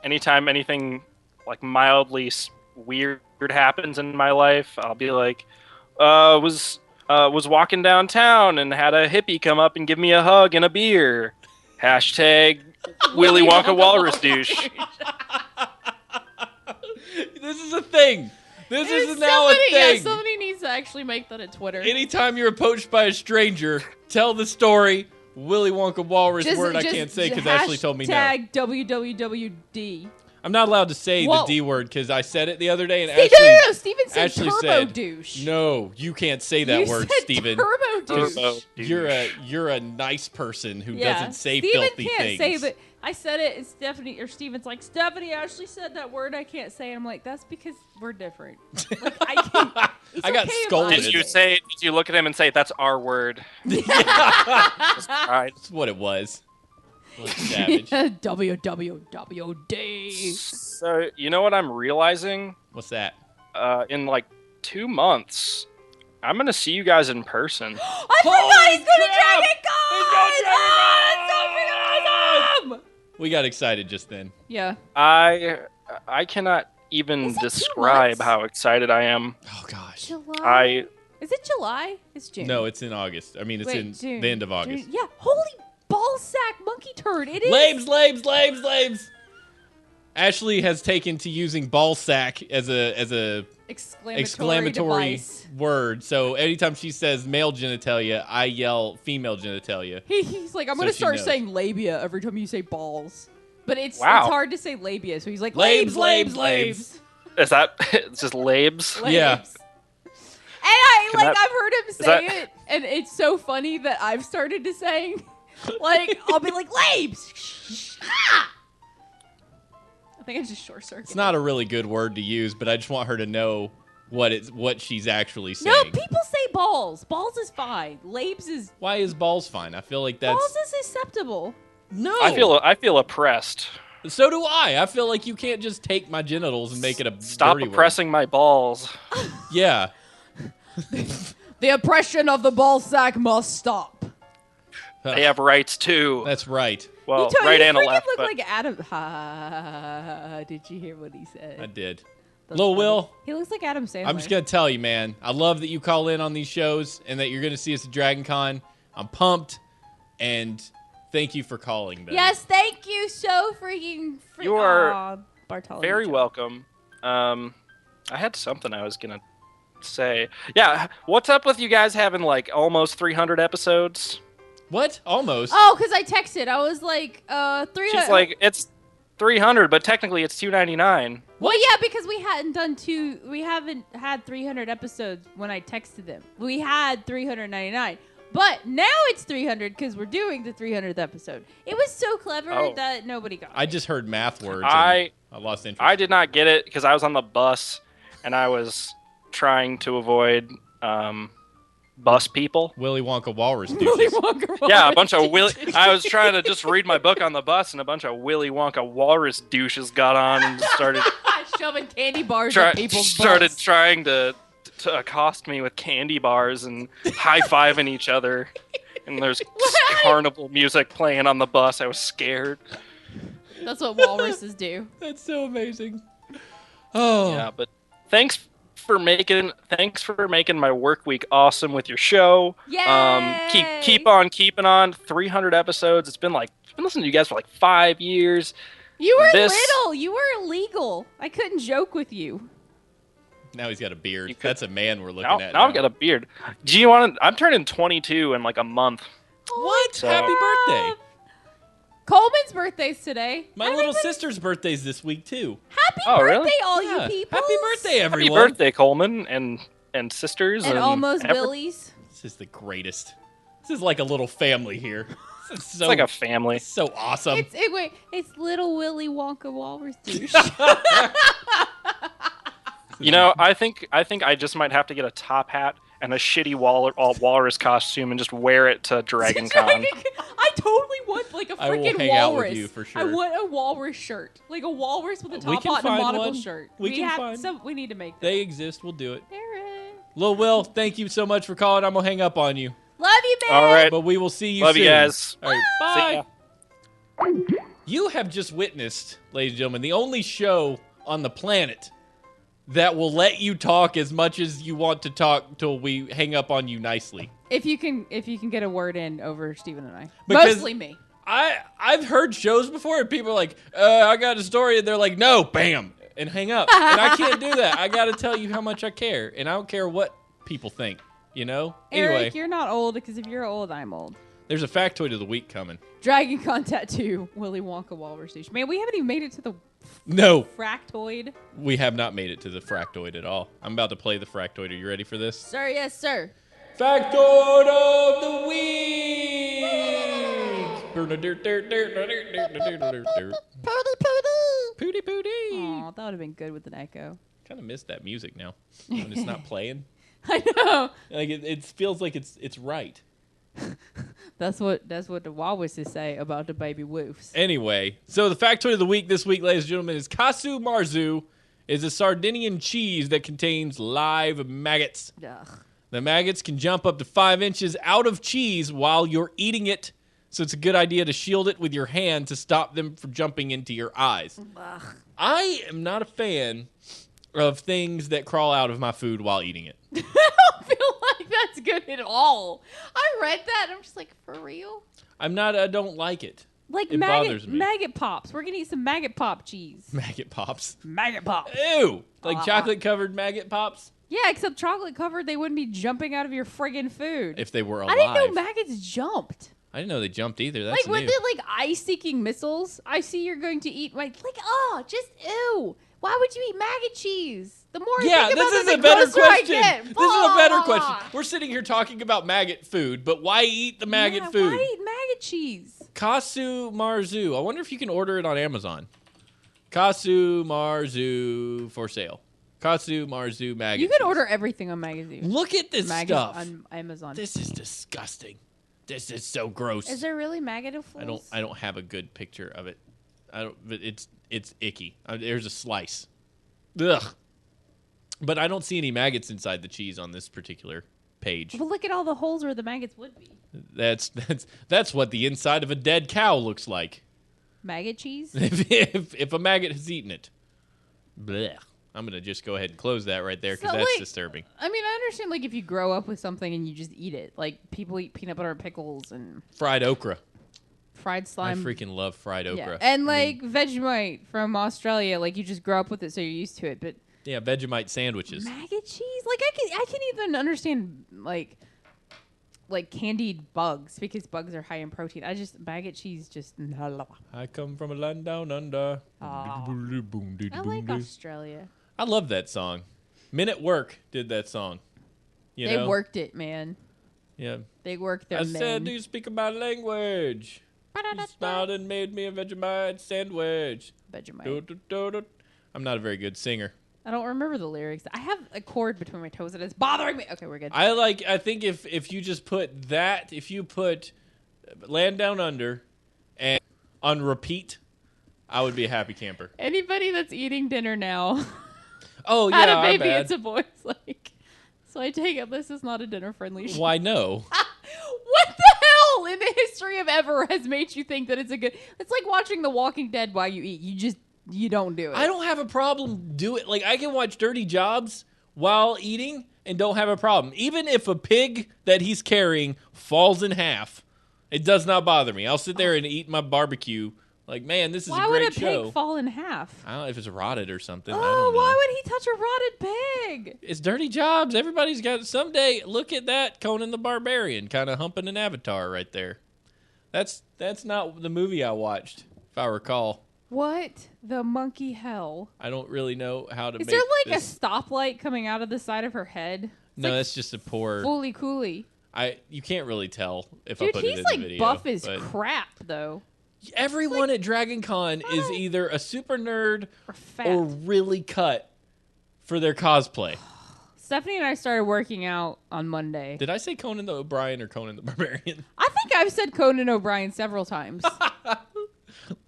anytime anything like mildly weird happens in my life, I'll be like, was walking downtown and had a hippie come up and give me a hug and a beer. Hashtag Willy Wonka Walrus Douche. This is a thing. This is now a thing. Yeah, somebody needs to actually make that a Twitter. Anytime you're approached by a stranger, tell the story. Willy Wonka Walrus word I can't say because Ashley told me no. Hashtag WWWD. I'm not allowed to say Whoa. the D word because I said it the other day and No, Steven said Ashley turbo said, douche. no, you can't say that You word, said Steven. turbo douche. Turbo douche. You're a nice person who Yeah. doesn't say Steven filthy can't things. say that. I said it, and Stephanie or Steven's like, Stephanie actually said that word I can't say. I'm like, that's because we're different. Like, I can't. It's I got okay if scolded. Did you look at him and say that's our word? Just cried. That's what it was. What a savage. WWWD. So you know what I'm realizing? What's that? In like 2 months, I'm gonna see you guys in person. I forgot he's going to crap! Dragon Con! He's going to Dragon Oh, Con! it's so freaking awesome! We got excited just then. Yeah. I cannot even Is it 2 describe months? how excited I am. Oh gosh. July. Is it July? It's June. No, it's in August. I mean, it's Wait, in June. the end of August. June. Yeah. Holy ball sack monkey turd. It is. Labes. Ashley has taken to using ball sack as a exclamatory device. word. So anytime she says male genitalia, I yell female genitalia. He's like, I'm So going to she start knows. saying labia every time you say balls. But it's Wow. hard to say labia, so he's like, Labes. Is that it's just labes? Yeah. And I've heard him say that- it, and it's so funny that I've started to saying, like, I'll be like, labes. I think I just short circuit. It's not a really good word to use, but I just want her to know what she's actually saying. No, people say balls. Balls is fine. Labes is Why is balls fine? I feel like that's balls is acceptable. no. I feel oppressed. So do I. I feel like you can't just take my genitals and make it a Stop dirty word. oppressing my balls. Yeah. The oppression of the ball sack must stop. They have rights too. That's right. Well, you right you and a freaking left. look But like Adam. Did you hear what he said? I did. That's Lil funny. Will, He looks like Adam Sandler. I'm just going to tell you, man. I love that you call in on these shows and that you're going to see us at Dragon Con. I'm pumped, and thank you for calling. Then. Yes, thank you so freaking. You are Aw, Bartholomew very joke. welcome. I had something I was gonna say. Yeah, what's up with you guys having like almost 300 episodes? What? Almost. Oh, because I texted. I was like, 300. She's like, it's 300, but technically it's 299. Well, yeah, because we haven't had 300 episodes when I texted them. We had 399. But now it's 300 because we're doing the 300th episode. It was so clever Oh. that nobody got it. I just heard math words. I and I lost interest. I did not get it because I was on the bus and I was trying to avoid bus people. Willy Wonka Walrus Willy douches. Wonka Walrus Yeah, a bunch of Willy. douches. I was trying to just read my book on the bus, and a bunch of Willy Wonka Walrus douches got on and started Shoving candy bars at people's started butts. trying to accost me with candy bars and high-fiving each other. And there's carnival music playing on the bus. I was scared. That's what walruses do. That's so amazing. Oh. Yeah, but thanks for making my work week awesome with your show. Yay! Keep on keeping on. 300 episodes. I've been listening to you guys for like 5 years. You were little. You were illegal. I couldn't joke with you. Now he's got a beard. That's a man we're looking at. Now I've got a beard. Do you want to? I'm turning 22 in like a month. What? So- Happy birthday. Coleman's birthday's today. My little sister's birthday's this week, too. Happy Oh, birthday, really? all Yeah. you people. Happy birthday, Happy everyone. birthday, Coleman and sisters And almost every- Billy's. This is the greatest. This is like a little family here. This is It's so, like a family. so awesome. It's little Willy Wonka Walrus douche. You know, I think I just might have to get a top hat and a shitty walrus costume and just wear it to Dragon Con. I totally want like a I will freaking hang out walrus. with you for sure. I want a walrus shirt, like a walrus with a We top can hat and a find monocle one. shirt. We can have find- some. We need to make that. They exist. We'll do it. Eric. Lil Will, thank you so much for calling. I'm going to hang up on you. Love you, man. All right. But we will see you Love soon. you guys. All right, See bye. ya. You have just witnessed, ladies and gentlemen, the only show on the planet that will let you talk as much as you want to talk till we hang up on you nicely. If you can get a word in over Steven and I. Because- Mostly me. I've heard shows before and people are like, I got a story, and they're like, no, bam, and hang up. And I can't do that. I got to tell you how much I care, and I don't care what people think, you know? Eric, Anyway, you're not old because if you're old, I'm old. there's a factoid of the week coming. Dragon Con tattoo, Willy Wonka Walrus douche. Man, we haven't even made it to the No, fractoid. we have not made it to the fractoid at all. I'm about to play the fractoid. Are you ready for this? Sir, yes, sir. Factoid of the week! Pooty pooty! Aw, that would have been good with an echo. Kind of miss that music now when it's not playing. I know. Like it feels like it's right. That's what the walruses say about the baby wolves. Anyway, so the factoid of the week this week, ladies and gentlemen, is Casu Marzu is a Sardinian cheese that contains live maggots. Ugh. The maggots can jump up to 5 inches out of cheese while you're eating it, so it's a good idea to shield it with your hand to stop them from jumping into your eyes. Ugh. I am not a fan of things that crawl out of my food while eating it. I don't feel like that's good at all. I read that and I'm just like, for real? I don't like it. Like It bothers me. maggot pops. We're gonna eat some maggot pop cheese. Maggot pops. Maggot pops. Ew! Like chocolate covered maggot pops? Yeah, except chocolate covered, they wouldn't be jumping out of your friggin' food. If they were alive. I didn't know maggots jumped. I didn't know they jumped either. That's Like, were new. they like ice-seeking missiles? I see you're going to eat just ew. Why would you eat maggot cheese? The more I think about this it, is the a better grosser I question. get. This is a better Blah. question. We're sitting here talking about maggot food, but why eat the maggot Yeah, food? Why eat maggot cheese? Kasu Marzu. I wonder if you can order it on Amazon. Kasu Marzu for sale. Kasu Marzu maggot You can cheese. order everything on magazine. Look at this stuff. on Amazon. This is disgusting. This is so gross. Is there really maggot influence? I don't have a good picture of it. But it's icky. There's a slice. Ugh. But I don't see any maggots inside the cheese on this particular page. Well, look at all the holes where the maggots would be. That's what the inside of a dead cow looks like. Maggot cheese? if a maggot has eaten it. Blech. I'm going to just go ahead and close that right there because So, that's like, disturbing. I mean, I understand, like, if you grow up with something and you just eat it. Like, people eat peanut butter and pickles and Fried okra. fried slime. I freaking love fried okra. Yeah. And, like, Vegemite from Australia. Like, you just grow up with it, so you're used to it. But Yeah, Vegemite sandwiches. maggot cheese? Like, I can even understand, like candied bugs because bugs are high in protein. Maggot cheese just no. I come from a land down under. I like Australia. I love that song. Men at Work did that song. You They know? worked it, man. Yeah. They worked their I men. said, do you speak my language? He smiled and made me a Vegemite sandwich. Vegemite. Do, do, do, do. I'm not a very good singer. I don't remember the lyrics. I have a cord between my toes and it's bothering me. Okay, we're good. I think if you just put that, if you put Land Down Under and on repeat, I would be a happy camper. Anybody that's eating dinner now. Oh, yeah, had a baby, bad. it's a boy. Like, so I take it this is not a dinner-friendly show. Why no? What the hell in the history of ever has made you think that it's a good... It's like watching The Walking Dead while you eat. You don't do it. I don't have a problem doing... Like, I can watch Dirty Jobs while eating and don't have a problem. Even if a pig that he's carrying falls in half, it does not bother me. I'll sit there and eat my barbecue. Like, man, this is a great show. Why would a pig fall in half? I don't know if it's rotted or something. I Oh, don't know. why would he touch a rotted pig? It's Dirty Jobs. Everybody's got... Someday, look at that Conan the Barbarian kind of humping an avatar right there. That's not the movie I watched, if I recall. What the monkey hell? I don't really know how to Is make there like this... a stoplight coming out of the side of her head? No, that's just a poor... Fully cooly. You can't really tell if Dude, I put it in he's the like video. buff as but crap, though. everyone at Dragon Con is either a super nerd Or fat. or really cut for their cosplay. Stephanie and I started working out on Monday. Did I say Conan the O'Brien or Conan the Barbarian? I think I've said Conan O'Brien several times.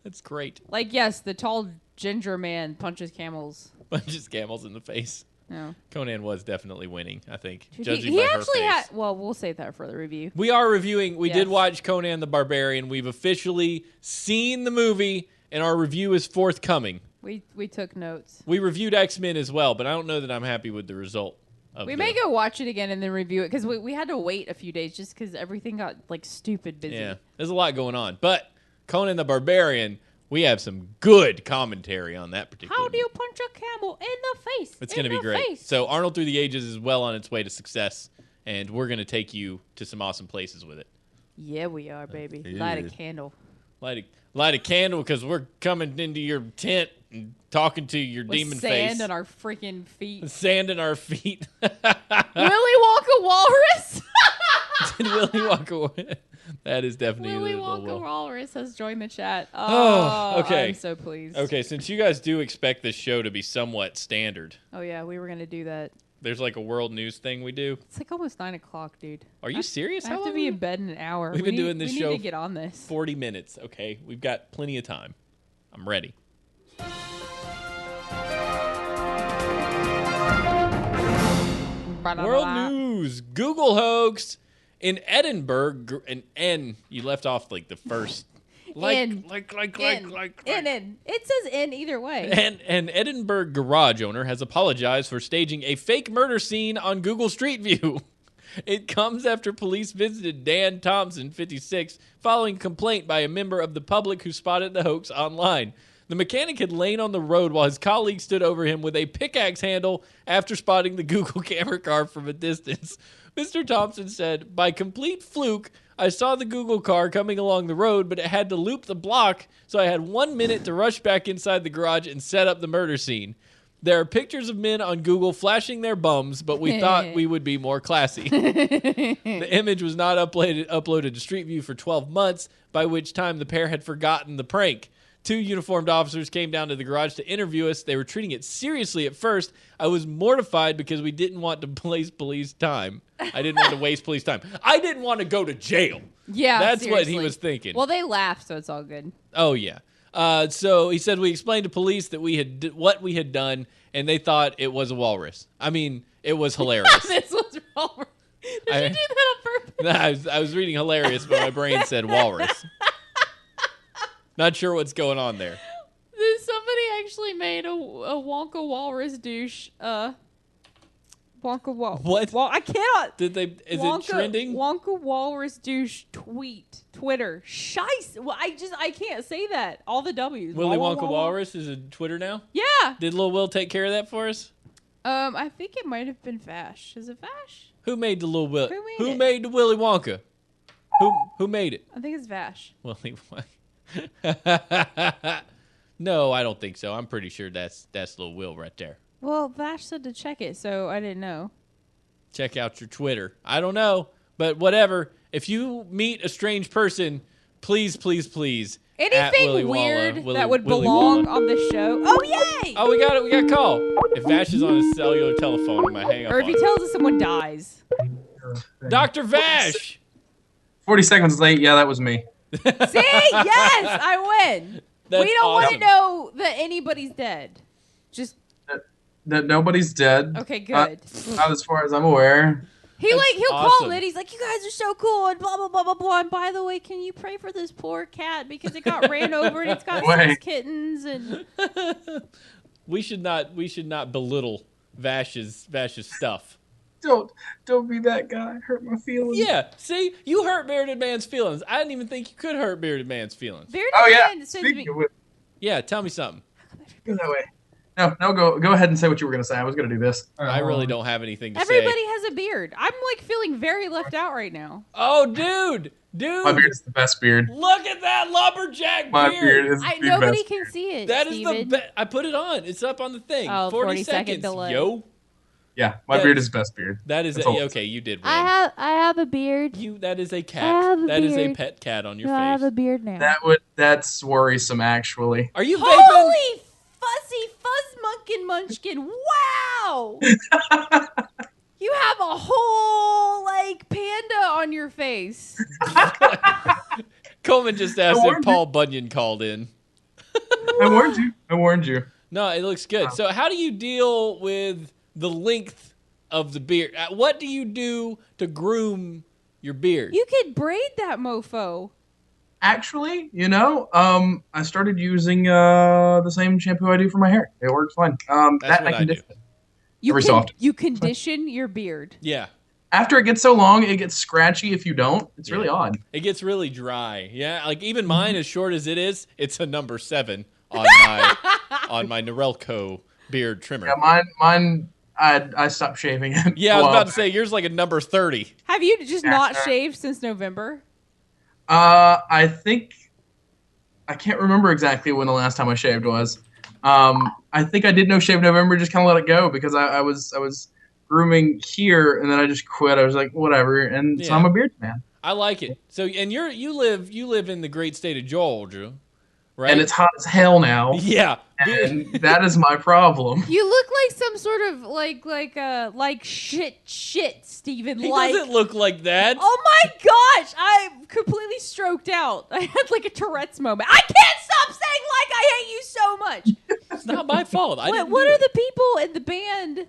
That's great. Like, yes, the tall ginger man punches camels. Punches camels in the face. No. Conan was definitely winning, I think, Dude, judging he by her actually face. had... Well, we'll save that for the review. We are reviewing. We did Yes. watch Conan the Barbarian. We've officially seen the movie, and our review is forthcoming. We took notes. We reviewed X-Men as well, but I don't know that I'm happy with the result. We may go watch it again and then review it, because we had to wait a few days just because everything got, like, stupid busy. Yeah, there's a lot going on. But Conan the Barbarian, we have some good commentary on that particular How do you punch a camel in the face? It's going to be great. So Arnold Through the Ages is well on its way to success, and we're going to take you to some awesome places with it. Yeah, we are, baby. Yeah. Light a candle. Light a candle, because we're coming into your tent and talking to your With demon sand face. on our freaking feet. Sand in our feet. Willy Wonka Walrus? Did Willy Wonka? That is definitely Willy a Wonka little... Walrus has joined the chat. Oh, okay. I'm so pleased. Okay, since you guys do expect this show to be somewhat standard, Oh, yeah, we were going to do that. there's like a world news thing we do. It's like almost 9 o'clock, dude. Are you serious? I have to be in bed in an hour. We've been doing this show We need to get on this. 40 minutes, okay? We've got plenty of time. I'm ready. World news. Google hoax in Edinburgh. And you left off like the first. In. Like. In. It says in either way. And an Edinburgh garage owner has apologized for staging a fake murder scene on Google Street View. It comes after police visited Dan Thompson, 56, following a complaint by a member of the public who spotted the hoax online. The mechanic had lain on the road while his colleague stood over him with a pickaxe handle after spotting the Google camera car from a distance. Mr. Thompson said, "By complete fluke, I saw the Google car coming along the road, but it had to loop the block, so I had 1 minute to rush back inside the garage and set up the murder scene. There are pictures of men on Google flashing their bums, but we thought we would be more classy." The image was not uploaded to Street View for 12 months, by which time the pair had forgotten the prank. 2 uniformed officers came down to the garage to interview us. They were treating it seriously at first. I was mortified because we didn't want to waste police time. I didn't want to waste police time. I didn't want to go to jail. Yeah, That's what seriously. he was thinking. Well, they laughed, so it's all good. Oh, yeah. So he said we explained to police that what we had done, and they thought it was a walrus. I mean, it was hilarious. This was wrong. Did you do that on purpose? I was reading hilarious, but my brain said walrus. Not sure what's going on there. Somebody actually made a Wonka Walrus douche. Wonka What? I cannot. Is it trending? Wonka Walrus douche Twitter. Shice. Well, I can't say that. All the W's. Willy Wah, wah, Wonka wah, wah. Walrus is a Twitter now? Yeah. Did Lil Will take care of that for us? I think it might have been Vash. Is it Vash? Who made the Lil Will? Who made it? Made the Willy Wonka? Who made it? I think it's Vash. Willy Wonka. No, I don't think so. I'm pretty sure that's Lil Will right there. Well, Vash said to check it, so I didn't know. Check out your Twitter. I don't know, but whatever. If you meet a strange person, please, please, please. Anything weird that would belong on the show. Oh, yay! Oh, we got it. We got a call. If Vash is on his cellular telephone, I'm going to hang up Or if he tells us someone dies. Dr. Vash! 40 seconds late. Yeah, that was me. See? Yes! I win. That's we don't want to awesome. know that anybody's dead. Just... That nobody's dead. Okay, good. Not as far as I'm aware. He'll awesome. call it. He's like, you guys are so cool and blah, blah, blah, blah, blah. And by the way, can you pray for this poor cat because it got ran over and it's got 6 kittens and... We should not belittle Vash's stuff. Don't be that guy. Hurt my feelings. Yeah, see? You hurt Bearded Man's feelings. I didn't even think you could hurt Bearded Man's feelings. Bearded Man seems to be... Speaking of which, Yeah, tell me something. go that way. No, go ahead and say what you were going to say. I was going to do this. I really don't have anything to Everybody say. has a beard. I'm like feeling very left out right now. Oh, dude! My beard's the best beard. Look at that lumberjack My beard! beard is the Nobody best. can see it. That is Steven. the best. I put it on. It's up on the thing. Oh, 40 40-second seconds, delay. yo. Yeah, my beard is the best beard. That is That's all. okay. You did win. I have a beard. That is a I cat. have a That is a beard. pet cat on your No, I have a face. beard now. That's worrisome, actually. Are you vaping? Holy fuzzy fuzz munchkin! Wow! You have a whole like panda on your face. Coleman just asked if Paul Bunyan called in. I warned you. No, it looks good. So how do you deal with the length of the beard? What do you do to groom your beard? You could braid that mofo. Actually, I started using the same shampoo I do for my hair. It works fine. That's what I do. Every so often. You condition your beard. Yeah. After it gets so long, it gets scratchy if you don't. It's really odd. It gets really dry. Yeah, like even mine, as short as it is, it's a number 7 on my Norelco beard trimmer. Yeah, mine. I stopped shaving it. Yeah, I was about to say yours like a number 30. Have you just not shaved since November? I think I can't remember exactly when the last time I shaved was. I think I did no shave November, just kind of let it go because I was grooming here and then I just quit. I was like, whatever, and so I'm a beard man. I like it. So, and you live in the great state of Georgia, right? And it's hot as hell now. Yeah, and that is my problem. You look like some sort of like shit, Steven. He like, doesn't look like that. Oh my gosh, I'm completely stroked out. I had like a Tourette's moment. I can't stop saying like I hate you so much. It's not my fault. What are the people in the band?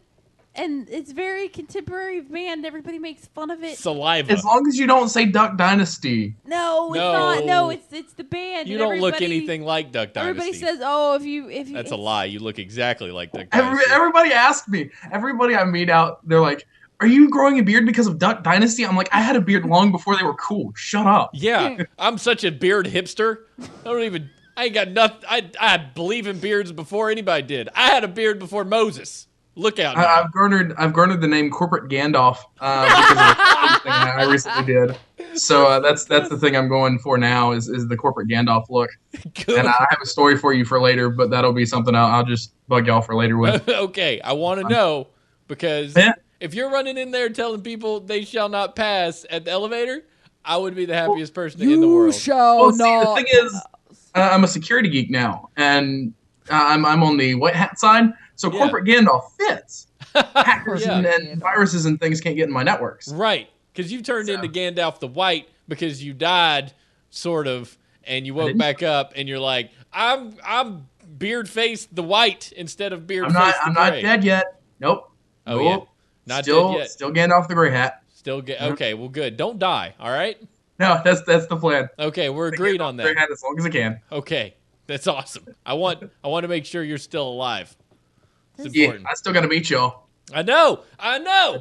And it's very contemporary band. Everybody makes fun of it. Saliva. As long as you don't say Duck Dynasty. No, it's not. No, it's the band. You don't look anything like Duck Dynasty. Everybody says, "Oh, if you." That's a lie. You look exactly like Duck Dynasty. Everybody asked me. Everybody I meet out, they're like, "Are you growing a beard because of Duck Dynasty?" I'm like, "I had a beard long before they were cool. Shut up." Yeah, I'm such a beard hipster. I ain't got nothing. I believe in beards before anybody did. I had a beard before Moses. Look out! Now. I've garnered the name Corporate Gandalf because of the thing I recently did. So that's the thing I'm going for now is the Corporate Gandalf look. Good. And I have a story for you for later, but that'll be something I'll just bug y'all for later with. Okay, I want to know because if you're running in there telling people they shall not pass at the elevator, I would be the happiest person in the world. The thing is, I'm a security geek now, and I'm on the white hat side. So Corporate Gandalf fits. Hackers and viruses and things can't get in my networks. Right, because you turned into Gandalf the White because you died, sort of, and you woke back up, and you're like, I'm beard faced the White instead of beard faced the I'm gray. not dead yet. Nope. Oh nope. Yeah, not still, dead yet. Still Gandalf the gray hat. Okay. Well, good. Don't die. All right. No, that's the plan. Okay, we're agreed on that. Gray hat as long as I can. Okay, that's awesome. I want to make sure you're still alive. It's yeah, important. I still gotta meet y'all. I know.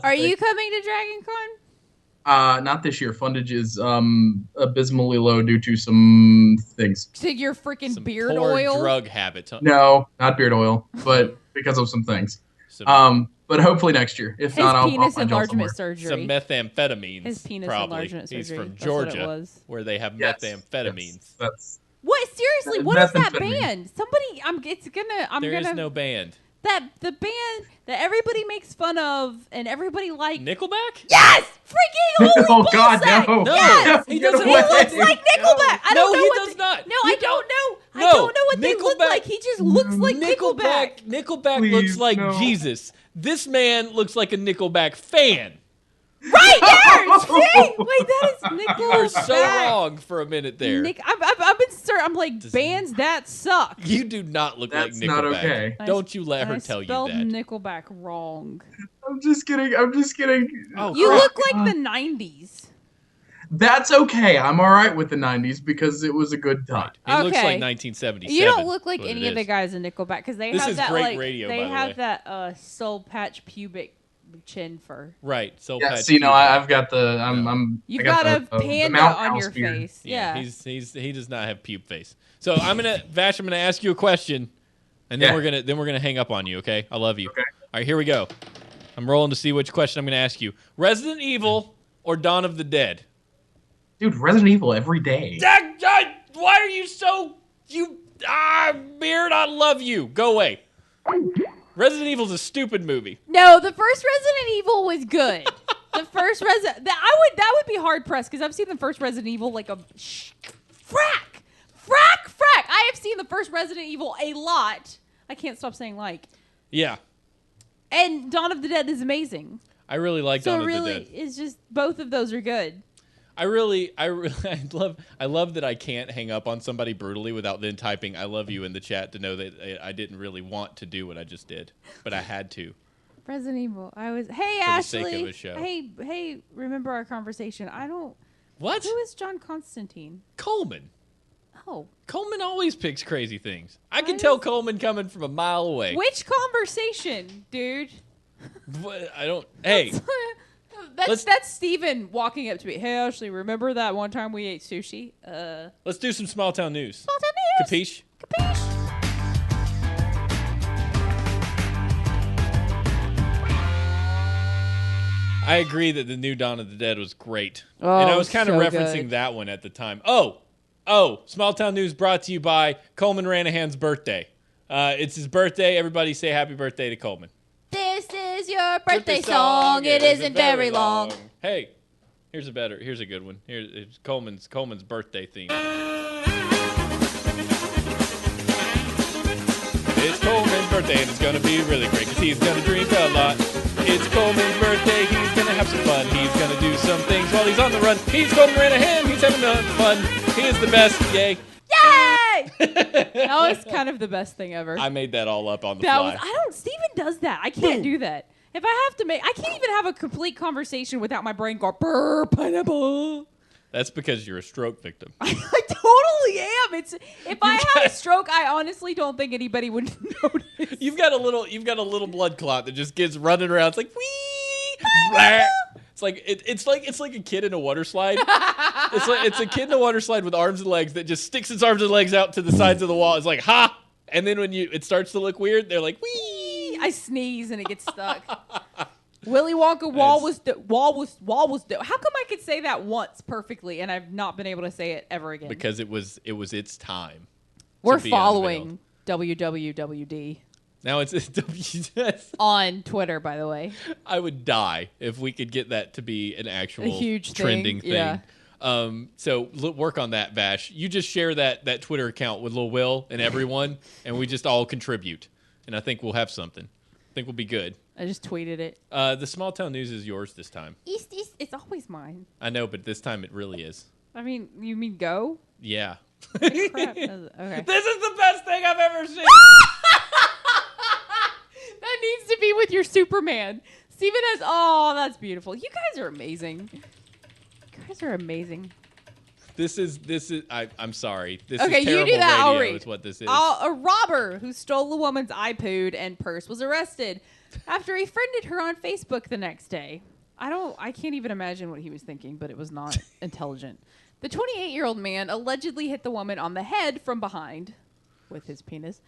Are you coming to Dragon Con? Not this year. Fundage is abysmally low due to some things. To your freaking Some beard poor oil? drug habits. Huh? No, not beard oil, but because of some things. But hopefully next year. If not, I'll penis find y'all enlargement somewhere. surgery. Some methamphetamines. His penis probably. enlargement surgery. He's from That's what it Georgia, was. where they have methamphetamines. Yes, that's What? Seriously? What is that Methamphetamine. band? Somebody, I'm There is gonna. no band. That the band that everybody makes fun of and everybody like. Nickelback? Yes! Freaking holy Oh God, ballsack! no! No, Yes! he doesn't He look looks like Nickelback. I don't know he what does not. No, He I don't know. I No, don't know what they look Nickelback- like. He just looks like Nickelback. Nickelback Please, looks like no. Jesus. This man looks like a Nickelback fan. Right there! See? Wait, that is Nickelback. You are so wrong for a minute there. I've been certain. I'm like, bands that suck. You do not look That's like Nickelback. not okay. Don't you let her I tell you spelled that. Nickelback wrong. I'm just kidding. Oh, You crap. look like the 90s. That's okay. I'm all right with the '90s because it was a good time. It looks Okay. like 1977. You don't look like is what any it of the is. guys in Nickelback because they This have is that great like radio, they by the have way. that soul patch pubic chin fur. Right. So Yeah, see, no, I've got the. You've I got got a the panda Mount on House your beard. face. Yeah. he does not have pube face. So I'm gonna Vash, I'm gonna ask you a question, and then Yeah. we're gonna hang up on you. Okay? I love you. Okay. All right, here we go. I'm rolling to see which question I'm gonna ask you: Resident Evil or Dawn of the Dead? Dude, Resident Evil every day. Why are you so Beard? I love you. Go away. Resident Evil's a stupid movie. No, the first Resident Evil was good. The first Resident that would be hard pressed because I've seen the first Resident Evil like a frack. I have seen the first Resident Evil a lot. I can't stop saying like. Yeah, And Dawn of the Dead is amazing. I really like So Dawn of really, the Dead. it's just both of those are good. I love that I can't hang up on somebody brutally without then typing "I love you" in the chat to know that I didn't really want to do what I just did, but I had to. Resident Evil. Hey For the Ashley. sake of a show. Hey, remember our conversation? What? Who is John Constantine? Coleman. Oh. Coleman always picks crazy things. I can Why tell is- Coleman coming from a mile away. Which conversation, dude? What? I don't. Hey, That's Steven walking up to me. Hey Ashley, remember that one time we ate sushi? let's do some small town news. Small town news. Capiche? Capiche? I agree that the new Dawn of the Dead was great. Oh, And I was kind of so referencing good. that one at the time. Small town news brought to you by Coleman Ranahan's birthday. It's his birthday. Everybody say happy birthday to Coleman. This is your birthday song. It isn't very long. Hey, here's a good one. Here's Coleman's birthday theme. It's Coleman's birthday and it's gonna be really great because he's gonna drink a lot. It's Coleman's birthday, he's gonna have some fun. He's gonna do some things while he's on the run. He's Coleman Ranahan, he's having fun. He is the best, yay. Yay! That was kind of the best thing ever. I made that all up on the That fly. was Steven does that. I can't do that. If I have to I can't even have a complete conversation without my brain going brr pineapple. That's because you're a stroke victim. I totally am. If I had a stroke, I honestly don't think anybody would notice. You've got a little blood clot that just gets running around. It's like wee. Blah. It's like a kid in a water slide. It's a kid in a water slide with arms and legs that just sticks its arms and legs out to the sides of the wall. It's like ha, and then when it starts to look weird, they're like wee. I sneeze and it gets stuck. Willy Wonka wall was. How come I could say that once perfectly and I've not been able to say it ever again? Because it was its time. We're to be following WWWD Now it's WTS. on Twitter, by the way. I would die if we could get that to be an actual huge thing, trending thing. yeah. So work on that, Vash. You just share that Twitter account with Lil Will and everyone, and we just all contribute. And I think we'll have something. I think we'll be good. I just tweeted it. The small town news is yours this time. East, it's always mine. I know, but this time it really is. I mean, you mean go? Yeah. Crap. Okay. This is the best thing I've ever seen. That needs to be with your Superman. Steven has. Oh, that's beautiful. You guys are amazing. You guys are amazing. This is. I'm sorry. This Okay, is you terrible do that. I'll radio. read. Is what this is. A robber who stole a woman's iPod and purse was arrested after he friended her on Facebook the next day. I can't even imagine what he was thinking, but it was not intelligent. The 28-year-old man allegedly hit the woman on the head from behind with his penis.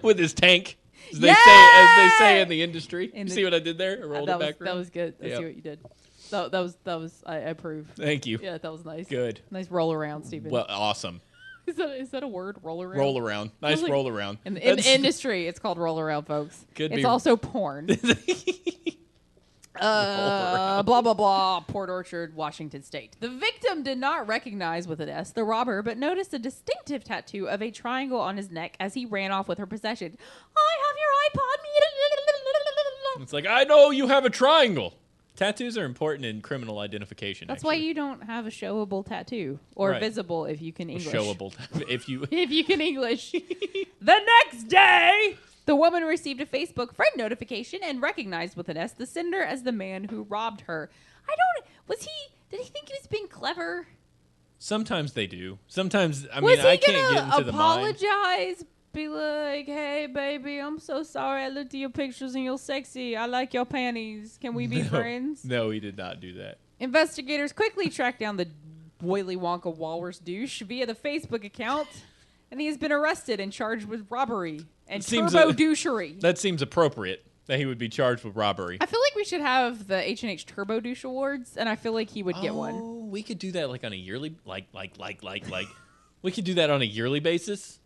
With his tank, as they say in the industry. See what I did there? I rolled it back. That was good. I see what you did. That was I approve. Thank you. Yeah, that was nice. Good. Nice roll around, Steven. Well, awesome. Is that a word? Roll around. Roll around. Nice like, roll around. In the industry, it's called roll around, folks. It's also porn. Blah, blah, blah. Port Orchard, Washington State. The victim did not recognize with an S the robber, but noticed a distinctive tattoo of a triangle on his neck as he ran off with her possession. I have your iPod. It's like, I know you have a triangle. Tattoos are important in criminal identification. That's why you don't have a showable tattoo. Or visible if you can English. Showable. If you can English. The next day, the woman received a Facebook friend notification and recognized with an S the sender as the man who robbed her. Did he think he was being clever? Sometimes they do. Sometimes, I can't get into the mind. Apologize? Be like, hey, baby, I'm so sorry. I looked at your pictures and you're sexy. I like your panties. Can we be friends? No, he did not do that. Investigators quickly tracked down the Willy Wonka Walrus Douche via the Facebook account, and he has been arrested and charged with robbery and turbo-douchery. That seems appropriate, that he would be charged with robbery. I feel like we should have the H&H Turbo Douche Awards, and I feel like he would get one. Oh, we could do that like on a yearly, we could do that on a yearly basis.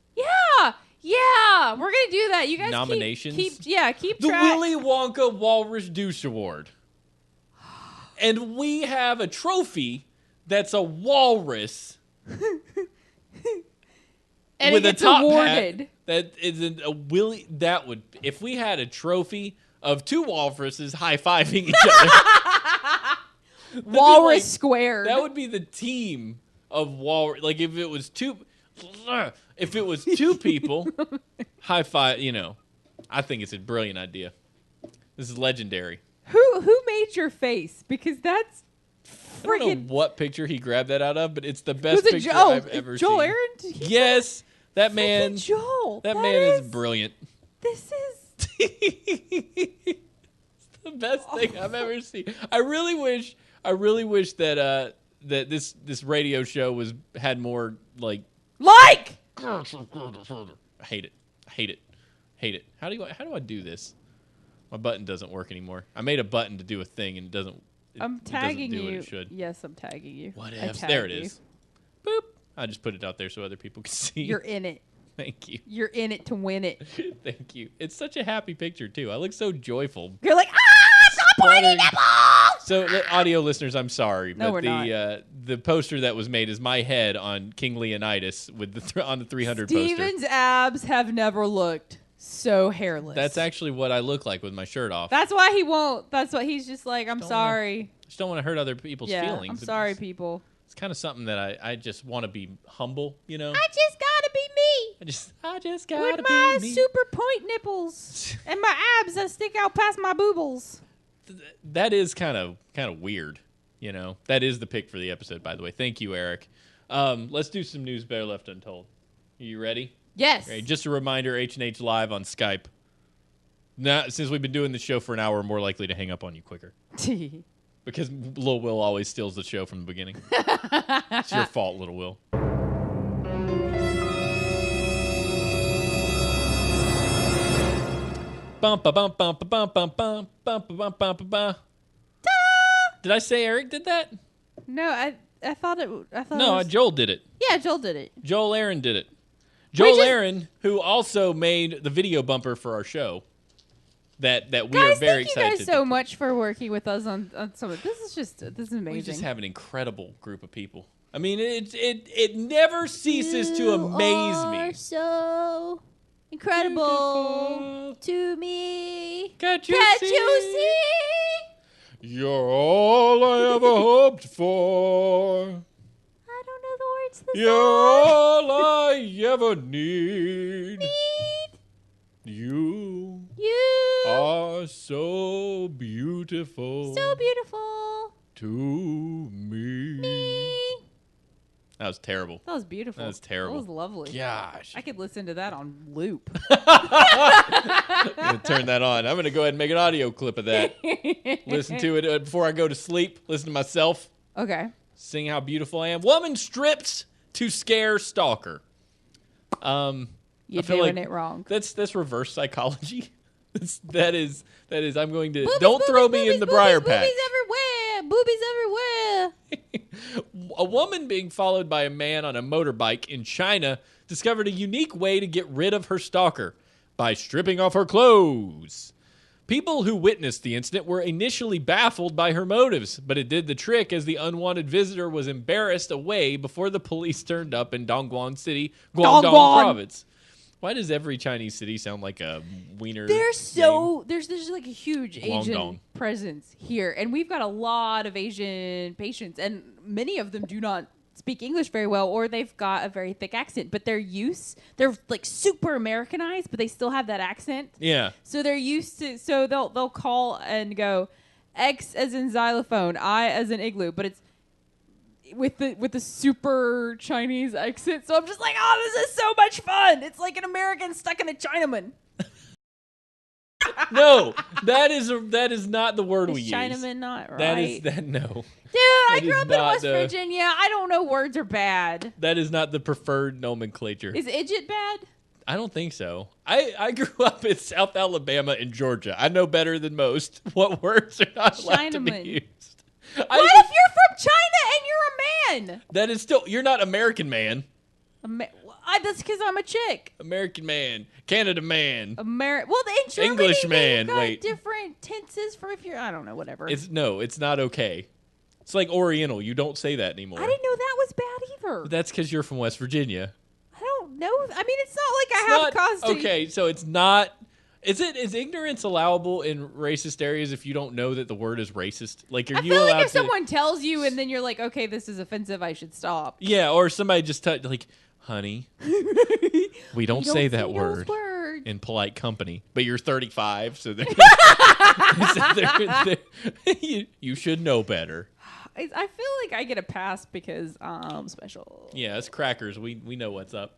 Yeah, we're gonna do that. You guys nominations. Keep the track. Willy Wonka Walrus Douche Award, and we have a trophy that's a walrus and with it gets a top awarded. hat that isn't a Willy. That would, if we had a trophy of two walruses high-fiving each other, Walrus squared. That would be the team of walrus. Like if it was two. If it was two people, high five, I think it's a brilliant idea. This is legendary. Who made your face? Because that's I don't know what picture he grabbed that out of, but it's the best was it picture I've ever Joel seen. Aaron? Yes, that man. Joel. That man is brilliant. This is it's the best thing I've ever seen. I really wish that that this radio show had more like. I hate it. How do I do this? My button doesn't work anymore. I made a button to do a thing and it doesn't. I'm tagging you. you. What it should. Yes, I'm tagging you. What if? There it is. Boop. I just put it out there so other people can see. You're in it. Thank you. You're in it to win it. Thank you. It's such a happy picture too. I look so joyful. You're like, stop pointing nipples! So, audio listeners, I'm sorry, no, but the poster that was made is my head on King Leonidas with on the 300 poster. Steven's abs have never looked so hairless. That's actually what I look like with my shirt off. That's why he won't. That's why he's just like, I'm sorry. Just don't want to hurt other people's feelings. I'm sorry, people. It's kind of something that I just want to be humble, I just gotta be me. I just gotta with be my me. super point nipples and my abs that stick out past my boobles. That is kind of weird, That is the pick for the episode, by the way. Thank you, Eric. Let's do some news better left untold. Are you ready? Yes. Right, just a reminder, H&H Live on Skype. Now, since we've been doing the show for an hour, we're more likely to hang up on you quicker. Because Lil Will always steals the show from the beginning. It's your fault, Little Will. Bum ba bum bum ba bum bum bum bum bum bum bum. Did I say Eric did that? No, I thought it. No, Joel did it. Yeah, Joel did it. Joel Aaron did it. Joel Aaron, who also made the video bumper for our show. That we are very excited. Thank you guys so much for working with us on some of this. This is amazing. We just have an incredible group of people. I mean, it never ceases to amaze me. You are so incredible to me. Can't you see? You're all I ever hoped for. I don't know the words to the You're song. all I ever need. You are so beautiful. So beautiful. To me. That was terrible. That was beautiful. That was terrible. That was lovely. Gosh. I could listen to that on loop. I'm going to turn that on. I'm going to go ahead and make an audio clip of that. Listen to it before I go to sleep. Listen to myself. Okay. Sing how beautiful I am. Woman strips to scare stalker. You're doing it wrong. That's reverse psychology. That is. I'm going to. Boobies, don't throw boobies, me in the boobies, briar patch. Boobies everywhere. Boobies everywhere. A woman being followed by a man on a motorbike in China discovered a unique way to get rid of her stalker by stripping off her clothes. People who witnessed the incident were initially baffled by her motives, but it did the trick as the unwanted visitor was embarrassed away before the police turned up in Dongguan City, Guangdong Province. Why does every Chinese city sound like a wiener? There's like a huge Asian presence here, and we've got a lot of Asian patients, and many of them do not speak English very well, or they've got a very thick accent, but they're like super Americanized, but they still have that accent. Yeah. So they're used to, so they'll call and go X as in xylophone, I as in igloo, but it's with the super Chinese accent. So I'm just like, oh, this is so much fun. It's like an American stuck in a Chinaman. No, that is not the word we use. Chinaman not right? No. Dude, I grew up in West Virginia. I don't know words are bad. That is not the preferred nomenclature. Is idjit bad? I don't think so. I grew up in South Alabama and Georgia. I know better than most what words are not allowed to be used. What if you're from China and you're a man? That is still, you're not American man. That's because I'm a chick. American man, Canada man, in Germany, English man. Wait, different tenses for if you're. I don't know, whatever. It's not okay. It's like Oriental. You don't say that anymore. I didn't know that was bad either. But that's because you're from West Virginia. I don't know. I mean, it's not like I have cause to. Okay, so it's not. Is ignorance allowable in racist areas if you don't know that the word is racist? Like, are you allowed like if someone tells you and then you're like, okay, this is offensive, I should stop. Yeah, or somebody just like, honey, we don't say that word in polite company. But you're 35, so you should know better. I feel like I get a pass because I'm special. Yeah, it's crackers. We know what's up.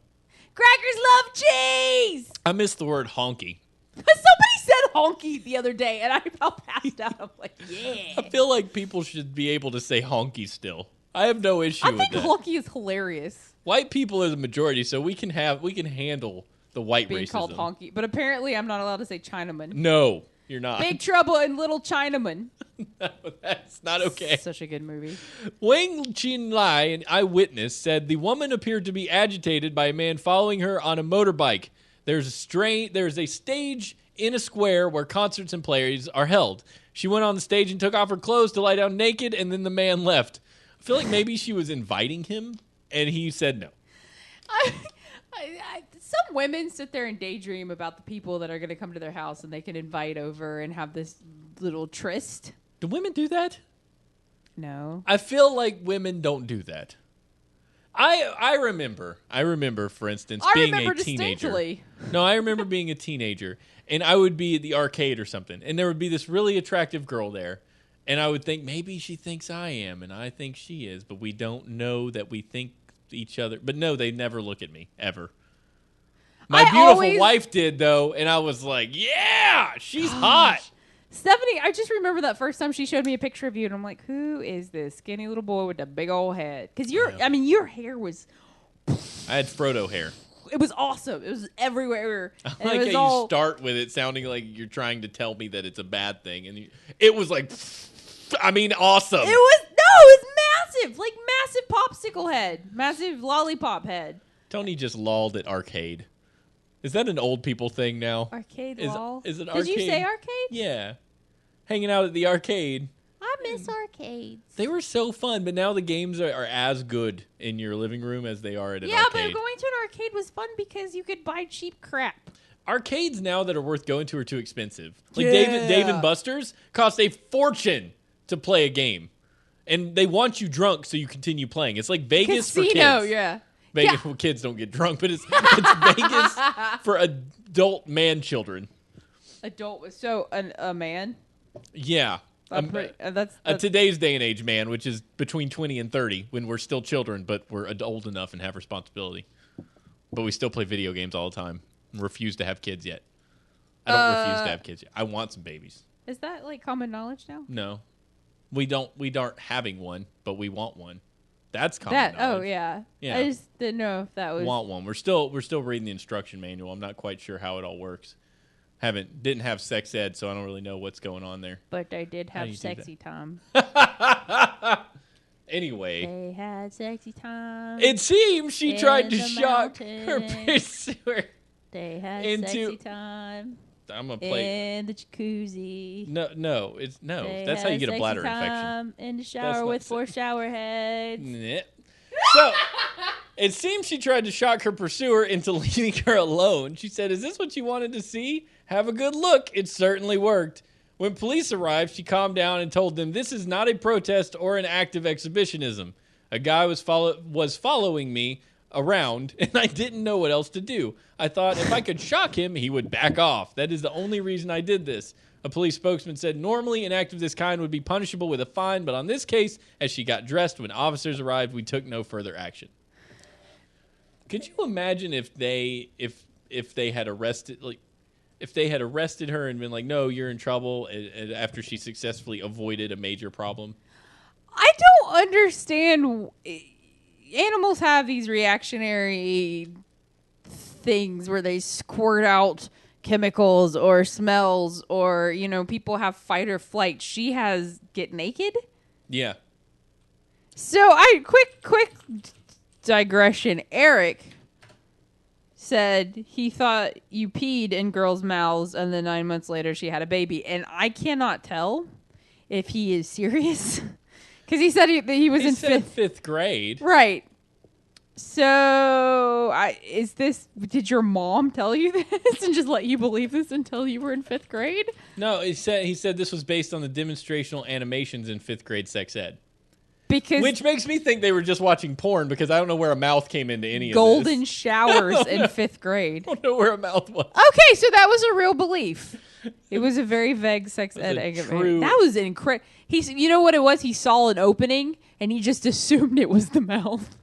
Crackers love cheese. I miss the word honky. Somebody said honky the other day, and I felt passed out. I'm like, yeah. I feel like people should be able to say honky still. I have no issue with that. I think honky is hilarious. White people are the majority, so we can handle the white being racism. Called honky, but apparently I'm not allowed to say Chinaman. No, you're not. Big Trouble in Little Chinaman. No, that's not okay. Such a good movie. Wang Qinlai, an eyewitness, said the woman appeared to be agitated by a man following her on a motorbike. There's a stage in a square where concerts and plays are held. She went on the stage and took off her clothes to lie down naked, and then the man left. I feel like maybe she was inviting him, and he said no. Some women sit there and daydream about the people that are going to come to their house, and they can invite over and have this little tryst. Do women do that? No. I feel like women don't do that. I remember, for instance, being a teenager. No, I remember being a teenager, and I would be at the arcade or something, and there would be this really attractive girl there, and I would think maybe she thinks I am, and I think she is, but we don't know that we think each other. But no, they never look at me, ever. My beautiful wife did, though, and I was like, yeah, she's hot. Stephanie, I just remember that first time she showed me a picture of you, and I'm like, who is this skinny little boy with the big old head? Because your hair was... I had Frodo hair. It was awesome. It was everywhere. I like how you start with it sounding like you're trying to tell me that it's a bad thing. And it was like, awesome. It was massive. Like massive popsicle head. Massive lollipop head. Tony just lolled at arcade. Is that an old people thing now? Arcade lol? Is it arcade? Did you say arcade? Yeah. Hanging out at the arcade. I miss arcades. They were so fun, but now the games are as good in your living room as they are at an arcade. Yeah, but going to an arcade was fun because you could buy cheap crap. Arcades now that are worth going to are too expensive. Like Dave & Buster's cost a fortune to play a game. And they want you drunk so you continue playing. It's like Vegas for kids. Yeah. Vegas, well, kids don't get drunk, but it's Vegas for adult man children. So a man? Yeah. That's today's day and age man, which is between 20 and 30 when we're still children, but we're old enough and have responsibility. But we still play video games all the time and refuse to have kids yet. I don't refuse to have kids yet. I want some babies. Is that like common knowledge now? No. We aren't having one, but we want one. That's common knowledge. Oh, yeah. I just didn't know if that was... Want one. We're still reading the instruction manual. I'm not quite sure how it all works. Didn't have sex ed, so I don't really know what's going on there. But I did have sexy time. Anyway. They had sexy time. It seems she tried to shock mountains. her pursuer. They had into- sexy time. I'm gonna play. In the jacuzzi. No. They That's how you had get a sexy bladder time infection. In the That's shower not with se- 4 shower heads. Nah. So, it seems she tried to shock her pursuer into leaving her alone. She said, "Is this what you wanted to see? Have a good look." It certainly worked. When police arrived, she calmed down and told them, "This is not a protest or an act of exhibitionism. A guy was following me around, and I didn't know what else to do. I thought if I could shock him, he would back off. That is the only reason I did this." A police spokesman said, "Normally, an act of this kind would be punishable with a fine, but on this case, as she got dressed when officers arrived, we took no further action." Could you imagine if they had arrested her and been like, "No, you're in trouble," and after she successfully avoided a major problem? I don't understand. Animals have these reactionary things where they squirt out chemicals or smells, or people have fight or flight. She has get naked. Yeah. So quick digression. Eric said he thought you peed in girls' mouths, and then 9 months later she had a baby, and I cannot tell if he is serious because he said he was in fifth grade. Right. So, did your mom tell you this and just let you believe this until you were in 5th grade? No, he said this was based on the demonstrational animations in 5th grade sex ed. Which makes me think they were just watching porn, because I don't know where a mouth came into any of this. Golden showers in 5th grade. I don't know where a mouth was. Okay, so that was a real belief. It was a very vague sex ed. That was incredible. You know what it was? He saw an opening and he just assumed it was the mouth.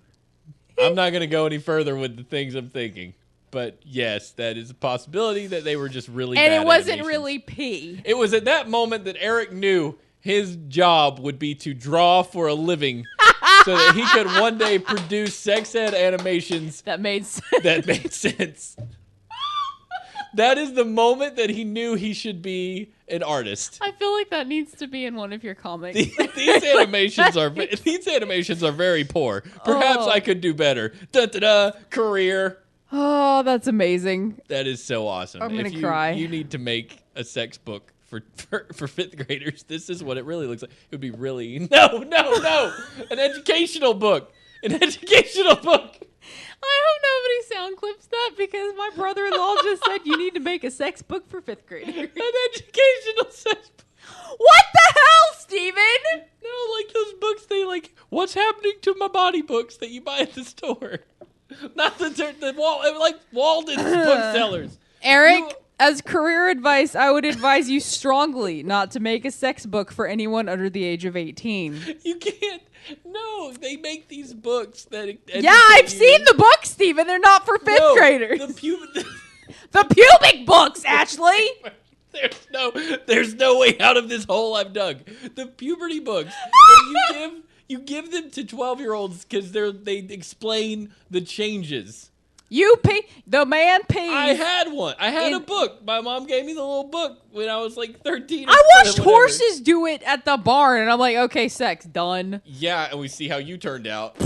I'm not going to go any further with the things I'm thinking. But yes, that is a possibility that they were just really bad. And it wasn't animations. really pee. It was at that moment that Eric knew his job would be to draw for a living so that he could one day produce sex ed animations that made sense. That is the moment that he knew he should be an artist. I feel like that needs to be in one of your comics. These animations are very poor. Perhaps I could do better. Career. Oh, that's amazing. That is so awesome. I'm gonna cry. You need to make a sex book for 5th graders. This is what it really looks like. It would be really no, an educational book. An educational book. I hope nobody sound clips that, because my brother-in-law just said you need to make a sex book for 5th graders. An educational sex book. What the hell, Steven? No, like those books they like, what's happening to my body books that you buy at the store. Not like Walden's booksellers. Eric, as career advice, I would advise you strongly not to make a sex book for anyone under the age of 18. You can't. No, they make these books that. Yeah, I've seen the books, Steven. They're not for 5th graders. The pubic books, Ashley. There's no way out of this hole I've dug. The puberty books. You give them to 12-year-olds because they explain the changes. The man pees. I had one. I had a book. My mom gave me the little book when I was like 13. I watched horses do it at the barn, and I'm like, okay, sex, done. Yeah, and we see how you turned out.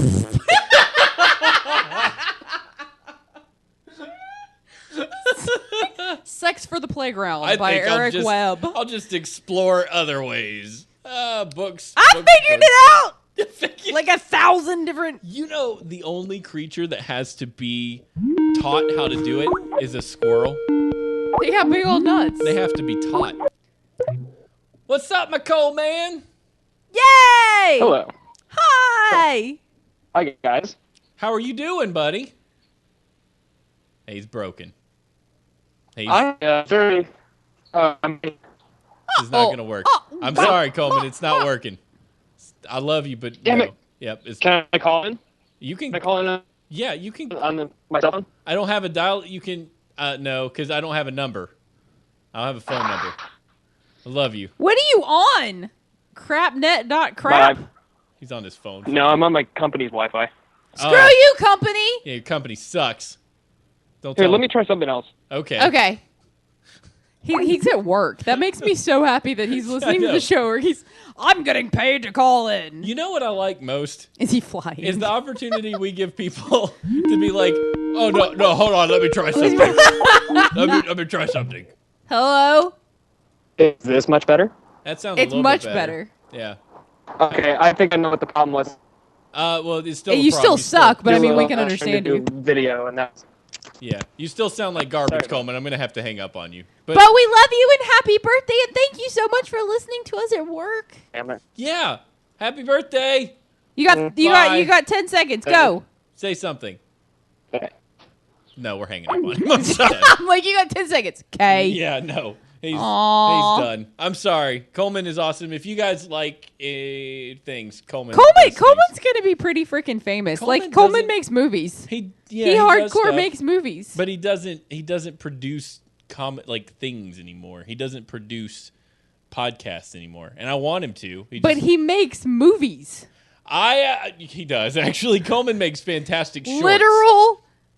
Sex for the Playground by Eric Webb. I'll just explore other ways. Books. I figured it out! Like 1,000 different... You know, the only creature that has to be taught how to do it is a squirrel. They got big old nuts. They have to be taught. What's up, my coal man? Yay! Hello. Hi! Hi, guys. How are you doing, buddy? Hey, he's broken. Hey, I'm very... this is not going to work. I'm sorry, Coleman. It's not working. I love you, but Damn no. it. Yep. Can I call in? You can. Can I call in? Yeah, you can. On my cell phone? I don't have a dial. You can. No, because I don't have a number. I don't have a phone number. I love you. What are you on? Crapnet.crap? He's on his phone. No, I'm on my company's Wi-Fi. Screw you, company! Yeah, your company sucks. Don't Here, tell let me try something else. Okay. Okay. He's at work. That makes me so happy that he's listening to the show where I'm getting paid to call in. You know what I like most? Is he flying? Is the opportunity we give people to be like, oh, no, hold on, let me try something. let me try something. Hello? Is this much better? That sounds it's a little much bit better. Yeah. Okay, I think I know what the problem was. Well, it's still you still suck, but I mean, we can trying understand to you. do video, and that's... Yeah, you still sound like garbage, Sorry. Coleman. I'm going to have to hang up on you. But we love you and happy birthday, and thank you so much for listening to us at work. Damn it. Yeah, happy birthday. You got 10 seconds. Go. Say something. Okay. No, we're hanging up on him. I'm sorry. I'm like, you got 10 seconds. Okay. Yeah, no. He's Aww. done. I'm sorry. Coleman is awesome. If you guys like things, Coleman's going to be pretty freaking famous. Coleman makes movies. He hardcore makes movies. But he doesn't produce things anymore. He doesn't produce podcasts anymore. And I want him to. He makes movies. He does actually. Coleman makes fantastic shorts.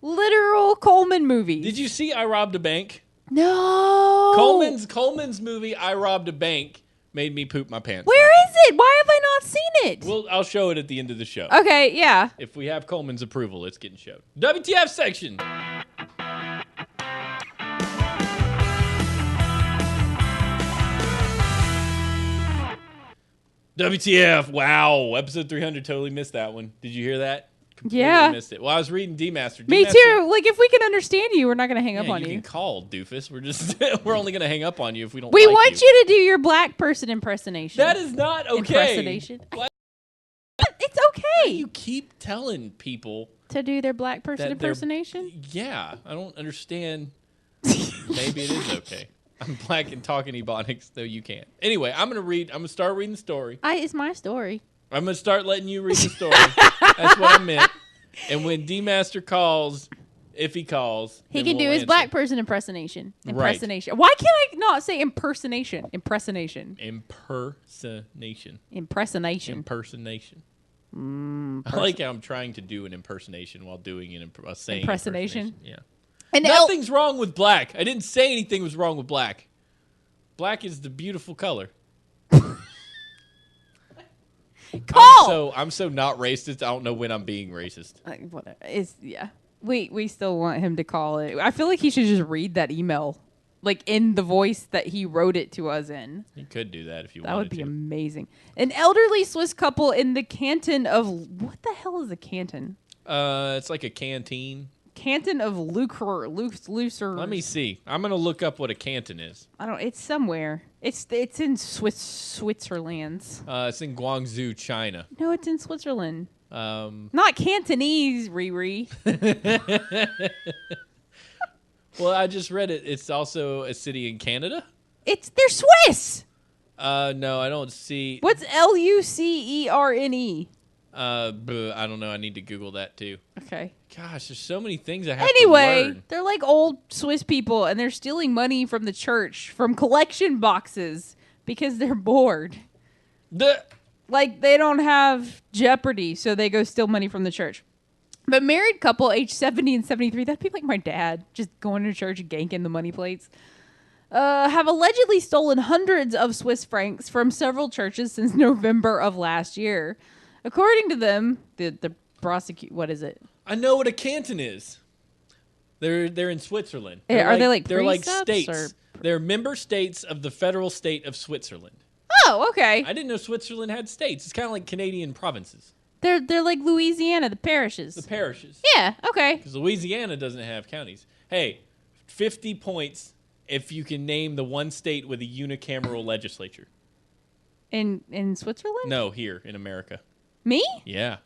Literal Coleman movies. Did you see I Robbed a Bank? No. Coleman's movie I Robbed a Bank made me poop my pants. Where is it? Why have I not seen it? Well, I'll show it at the end of the show. Okay, yeah. If we have Coleman's approval, it's getting showed. WTF section. WTF. Wow. Episode 300 totally missed that one. Did you hear that? Completely missed it. Well, I was reading D-Master. Me too. Like, if we can understand you, we're not going to hang up on you. You can call, doofus. We're only going to hang up on you if we don't We like want you to do your black person impersonation. That is not okay. Impersonation. It's okay. You keep telling people to do their black person impersonation? Yeah. I don't understand. Maybe it is okay. I'm black and talking Ebonics, though you can't. Anyway, I'm going to start reading the story. It's my story. I'm going to start letting you read the story. That's what I meant. And when D-Master calls, if he calls, he can do his black person impersonation. Impersonation. Right. Why can't I not say impersonation? Impersonation. Impersonation. I like how I'm trying to do an impersonation while doing a saying impersonation. Yeah. And nothing's wrong with black. I didn't say anything was wrong with black. Black is the beautiful color. Call. I'm so not racist. I don't know when I'm being racist. Whatever. We still want him to call it. I feel like he should just read that email, like in the voice that he wrote it to us in. He could do that if you wanted to. That would be amazing. An elderly Swiss couple in the canton of what the hell is a canton? It's like a canteen. Canton of Lucre. Let me see. I'm gonna look up what a canton is. It's somewhere. It's in Switzerland. It's in Guangzhou, China. No, it's in Switzerland. Not Cantonese, Riri. Well, I just read it. It's also a city in Canada. They're Swiss. No, I don't see. What's Lucerne? I don't know. I need to Google that too. Okay. Gosh, there's so many things I have to learn. They're like old Swiss people, and they're stealing money from the church from collection boxes because they're bored. Like, they don't have Jeopardy, so they go steal money from the church. But married couple, age 70 and 73, that'd be like my dad, just going to church and ganking the money plates, have allegedly stolen hundreds of Swiss francs from several churches since November of last year. According to them, the prosecute, what is it? I know what a canton is. They're in Switzerland. Are they like they're like states? Or? They're member states of the federal state of Switzerland. Oh, okay. I didn't know Switzerland had states. It's kind of like Canadian provinces. They're like Louisiana, the parishes. The parishes. Yeah, okay. Because Louisiana doesn't have counties. Hey, 50 points if you can name the one state with a unicameral legislature. In Switzerland? No, here in America. Me? Yeah.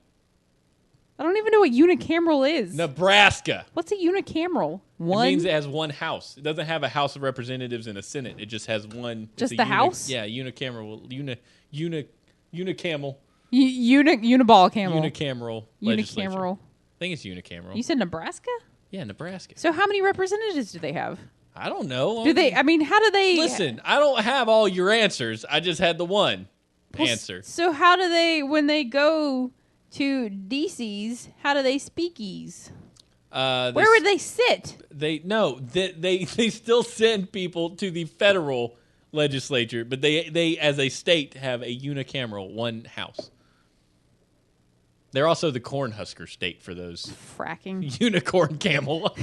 I don't even know what unicameral is. Nebraska. What's a unicameral? One? It means it has one house. It doesn't have a House of Representatives and a Senate. It just has one. Just the House? Yeah, unicameral. Uniball camel. Unicameral legislature. Unicameral. I think it's unicameral. You said Nebraska? Yeah, Nebraska. So how many representatives do they have? I don't know. How do they Listen, I don't have all your answers. I just had the one answer. So how do they, when they go to DC's, how do they speakies? Where would they sit? They still send people to the federal legislature, but they as a state have a unicameral one house. They're also the Cornhusker state for those fracking unicorn camel.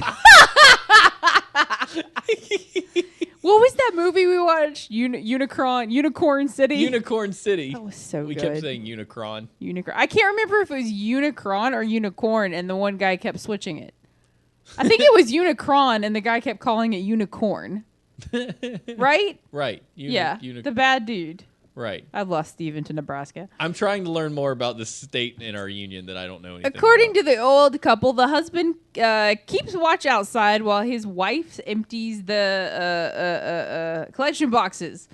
What was that movie we watched? Unicorn City. Unicorn City. That was so good. We kept saying Unicron. I can't remember if it was Unicron or Unicorn, and the one guy kept switching it. I think it was Unicron, and the guy kept calling it Unicorn. Right? Right. The bad dude. Right. I've lost Steven to Nebraska. I'm trying to learn more about the state in our union that I don't know anything According about. to the old couple, the husband keeps watch outside while his wife empties the collection boxes.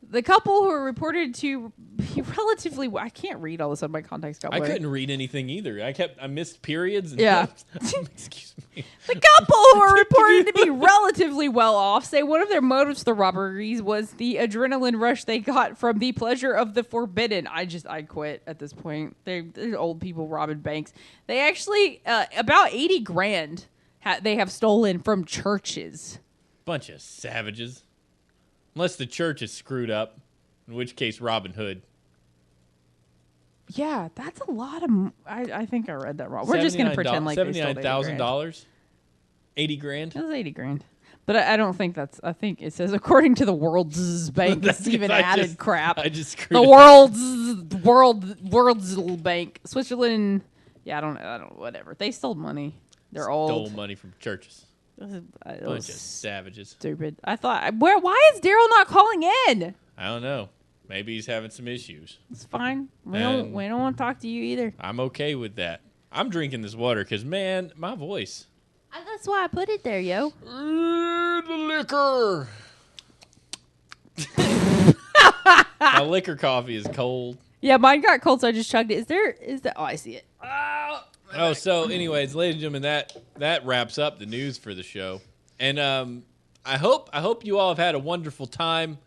The couple, who are reported to be relatively... I can't read all this on my context. I couldn't read anything either. I missed periods. And yeah. Excuse me. The couple, who are reported to be relatively well off, say one of their motives for the robberies was the adrenaline rush they got from the pleasure of the forbidden. I quit at this point. They're old people robbing banks. They actually, about 80 grand they have stolen from churches. Bunch of savages. Unless the church is screwed up, in which case Robin Hood. Yeah, that's a lot of... I think I read that wrong. We're just going to pretend like they stole $79,000? 80 grand? It was 80 grand. But I don't think that's... I think it says, according to the World's Bank, it's even added crap. I just screwed the World's Bank. Switzerland... Yeah, I don't know. Whatever. They stole money. They're old. Stole money from churches. Bunch of savages. Stupid. I thought, why is Daryl not calling in? I don't know. Maybe he's having some issues. It's fine. We don't want to talk to you either. I'm okay with that. I'm drinking this water because, man, my voice. That's why I put it there, yo. The liquor. My liquor coffee is cold. Yeah, mine got cold, so I just chugged it. Is there? Oh, I see it. Oh, so anyways, ladies and gentlemen, that wraps up the news for the show. And I hope you all have had a wonderful time.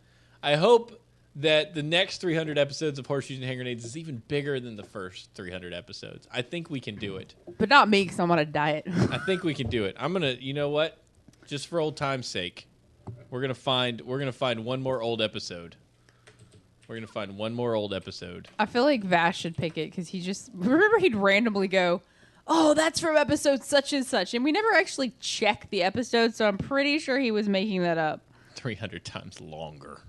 I hope that the next 300 episodes of Horseshoes and Hand Grenades is even bigger than the first 300 episodes. I think we can do it. But not me, because I'm on a diet. I think we can do it. I'm gonna, you know what? Just for old time's sake, we're gonna find one more old episode. We're gonna find one more old episode. I feel like Vash should pick it because remember he'd randomly go, "Oh, that's from episode such and such," and we never actually checked the episode, so I'm pretty sure he was making that up. 300 times longer.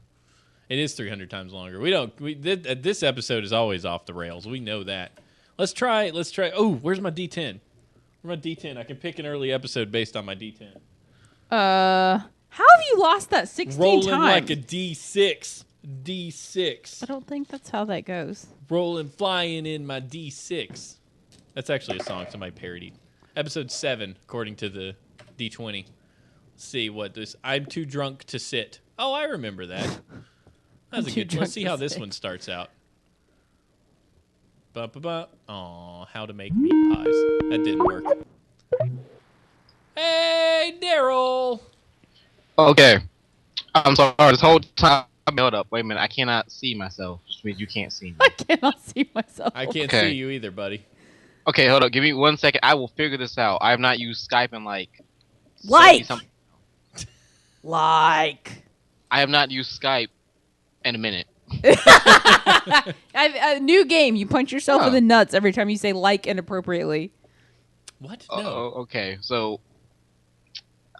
It is 300 times longer. This episode is always off the rails. We know that. Let's try. Oh, where's my D10? Where's my D10? I can pick an early episode based on my D10. How have you lost that 16 Rolling times? like a D6. D6. I don't think that's how that goes. Rolling, flying in my D6. That's actually a song somebody parodied. Episode 7, according to the D20. Let's see what this... I'm too drunk to sit. Oh, I remember that. That was a good one. Let's see how this one starts out. Ba-ba-ba. Aw, how to make meat pies. That didn't work. Hey, Daryl! Okay. I'm sorry. This whole time... Hold up. Wait a minute. I cannot see myself. Which means you can't see me. I cannot see myself. I can't see you either, buddy. Okay, hold up. Give me 1 second. I will figure this out. I have not used Skype in like... I have not used Skype in a minute. A new game. You punch yourself in the nuts every time you say like inappropriately. What? No. Okay, so...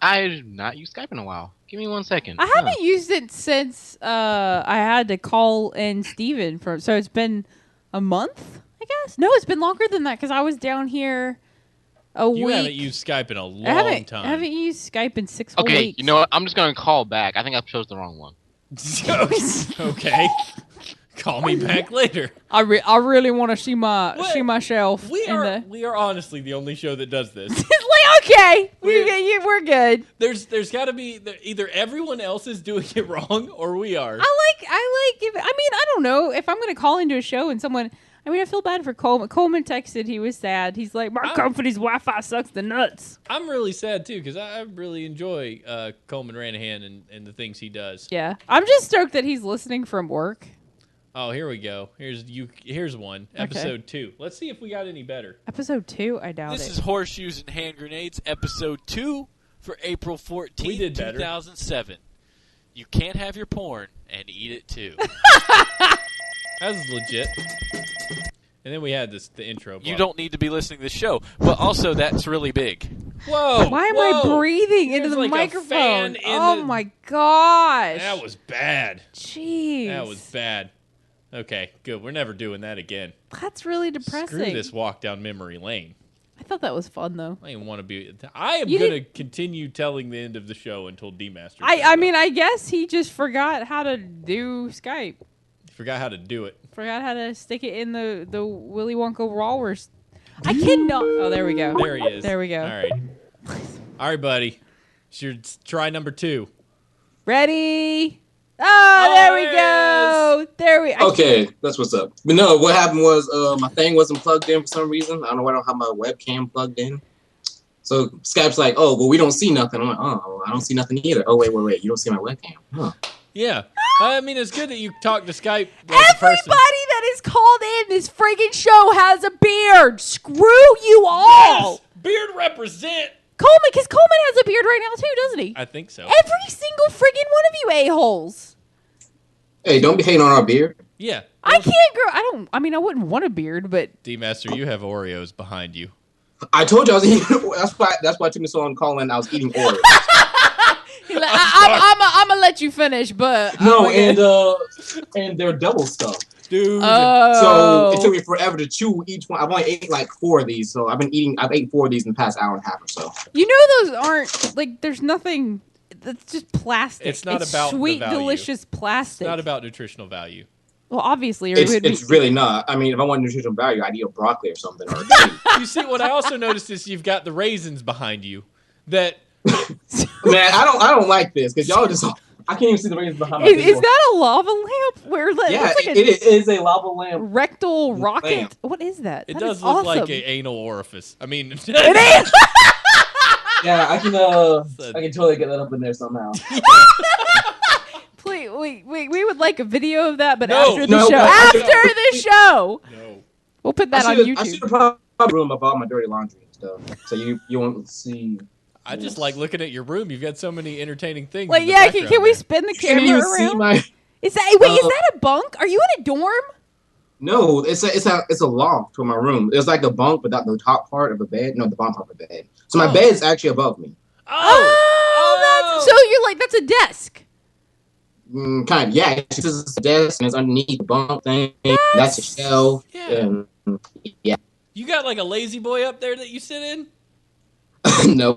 I have not used Skype in a while. Give me 1 second. I haven't used it since I had to call in Steven for. So it's been a month, I guess. No, it's been longer than that because I was down here a week. You haven't used Skype in a long time. I haven't used Skype in 6 weeks. Okay, you know what? I'm just going to call back. I think I chose the wrong one. Okay. Call me back later. I really want to see my shelf. We are honestly the only show that does this. It's like, okay, we're good. There's got to be either everyone else is doing it wrong or we are. I don't know if I'm going to call into a show and someone. I mean, I feel bad for Coleman. Coleman texted. He was sad. He's like, my company's Wi-Fi sucks the nuts. I'm really sad, too, because I really enjoy Coleman Ranahan and the things he does. Yeah. I'm just stoked that he's listening from work. Oh, here we go. Here's one. Episode 2. Let's see if we got any better. Episode 2? I doubt This it. is Horseshoes and Hand Grenades, Episode 2 for April 14th, We did better. 2007. You can't have your porn and eat it too. That was legit. And then we had the intro. You don't need to be listening to the show, but also that's really big. Whoa! Why am I breathing into There's the like a microphone? fan in Oh the- my gosh. That was bad. Jeez. That was bad. Okay, good. We're never doing that again. That's really depressing. Screw this walk down memory lane. I thought that was fun though. I didn't want to be. I am going to continue telling the end of the show until D-Master. I mean, I guess he just forgot how to do Skype. Forgot how to do it. Forgot how to stick it in the Willy Wonka Walrus. I cannot. Oh, there we go. There he is. There we go. All right. All right, buddy. It's your try number 2. Ready? Oh, there we go. There we. Okay, that's what's up. But no, what happened was my thing wasn't plugged in for some reason. I don't know why I don't have my webcam plugged in. So Skype's like, oh, well, we don't see nothing. I'm like, oh, I don't see nothing either. Oh, wait, you don't see my webcam. Huh. Yeah. I mean, it's good that you talk to Skype. Everybody that is called in this friggin' show has a beard. Screw you all. Yes, beard represent. Coleman, because Coleman has a beard right now too, doesn't he? I think so. Every single friggin' one of you a-holes. Hey, don't be hating on our beard. Yeah. I can't grow. I mean, I wouldn't want a beard, but D-Master, you have Oreos behind you. I told you I was eating. That's why it took me so long to call in. I was eating Oreos. I'm gonna let you finish, but No, and they're double stuffed. Dude. So it took me forever to chew each one. I've only ate like 4 of these, so I've ate 4 of these in the past hour and a half or so. you know those aren't like. There's nothing. That's just plastic. It's not about the sweet, value. delicious plastic. It's not about nutritional value. Well, obviously, or It's really not. I mean, if I want nutritional value, I'd eat a broccoli or something. Or You see, what I also noticed is you've got the raisins behind you. That man, I don't like this because y'all just. I can't even see the raisins behind my Is that a lava lamp? Where yeah, like it is a lava lamp. Rectal rocket. Lamp. What is that? it That does is look awesome. like an anal orifice. I mean, It is. Yeah, I can totally get that up in there somehow. Please, we would like a video of that, but No, after the no, show. I- After the show, no. we'll put that on I YouTube. should have probably room of all my dirty laundry and stuff, so you won't see. I just like looking at your room. You've got so many entertaining things. Like, in the yeah, background can we there. spin the Can camera you see around? my? Is that a bunk? Are you in a dorm? No, it's a loft for my room. It's like a bunk, but not the top part of a bed. No, the bottom part of the bed. So my bed's actually above me. Oh, so you're like that's a desk. Kind of, yeah. It's just a desk and it's underneath the bunk thing. That's a shelf. Yeah. And, yeah. You got like a lazy boy up there that you sit in? No,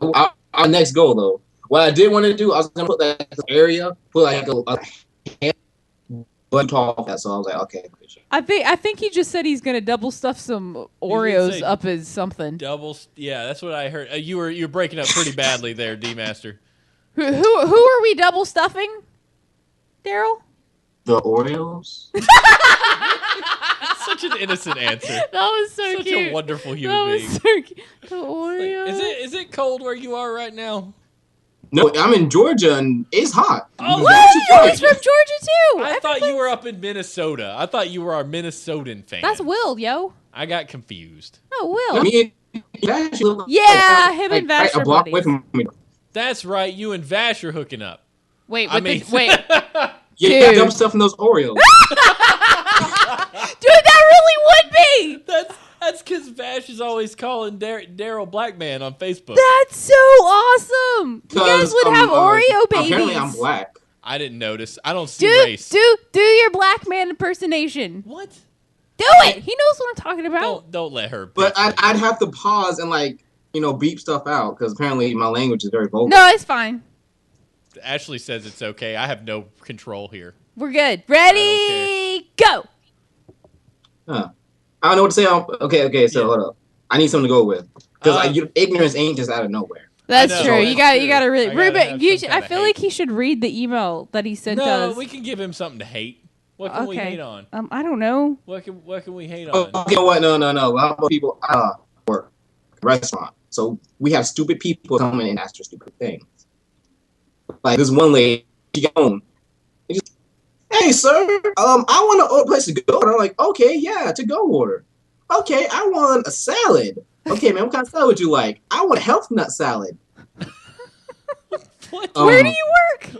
our next goal though. What I did want to do, I was gonna put that area, put like a but off that. So I was like, okay. I think he just said he's gonna double stuff some Oreos say up his something. Yeah, that's what I heard. You're breaking up pretty badly there, D-Master. Who are we double stuffing? Daryl? The Oreos. Such an innocent answer. That was so Such cute. a wonderful That human was being. so cute. The Oreos. Is it cold where you are right now? No, I'm in Georgia and it's hot. Oh, What? He's from Georgia too. I thought you were up in Minnesota. I thought you were our Minnesotan fan. That's Will, yo. I got confused. Oh, Will. Me and Vash live Yeah, him and Vash a are block buddies. away from me. That's right. You and Vash are hooking up. Wait, I mean, wait. Yeah, you got dumb stuff in those Oreos. Dude, that really would be. That's because Vash is always calling Daryl Blackman on Facebook. That's so awesome. You guys would have Oreo babies. Apparently, I'm black. I didn't notice. I don't see Do race. your black man impersonation. What? Do it. He knows what I'm talking about. Don't let her. But I'd have to pause and beep stuff out because apparently my language is very vulgar. No, it's fine. Ashley says it's okay. I have no control here. We're good. Ready? Go. Huh. I don't know what to say. Okay. So hold up. I need something to go with because ignorance ain't just out of nowhere. That's true. You got to really. I gotta Ruben, have you some I kinda feel hate. like he should read the email that he sent No, us. we can give him something to hate. What can we hate on? I don't know. What can we hate Oh, on? okay, what? No. How about people work restaurant? So we have stupid people coming in and ask for stupid things. Like this one lady, she got home. And just, hey, Hey, sir, I want a place to go. And I'm like, okay, yeah, to go order. Okay, I want a salad. Okay, man, what kind of salad would you like? I want a health nut salad. What? Where do you work?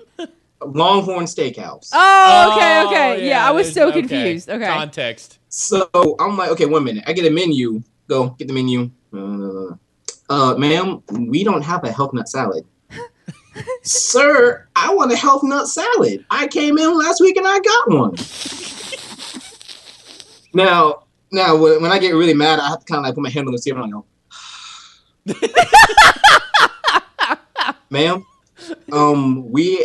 Longhorn Steakhouse. Oh, okay. Yeah, I was so confused. Okay. Context. So I'm like, okay, 1 minute. I get a menu. Go get the menu. Ma'am, we don't have a health nut salad. Sir, I want a health nut salad. I came in last week and I got one. Now, when I get really mad, I have to kind of like put my hand on the table and I go, ma'am, we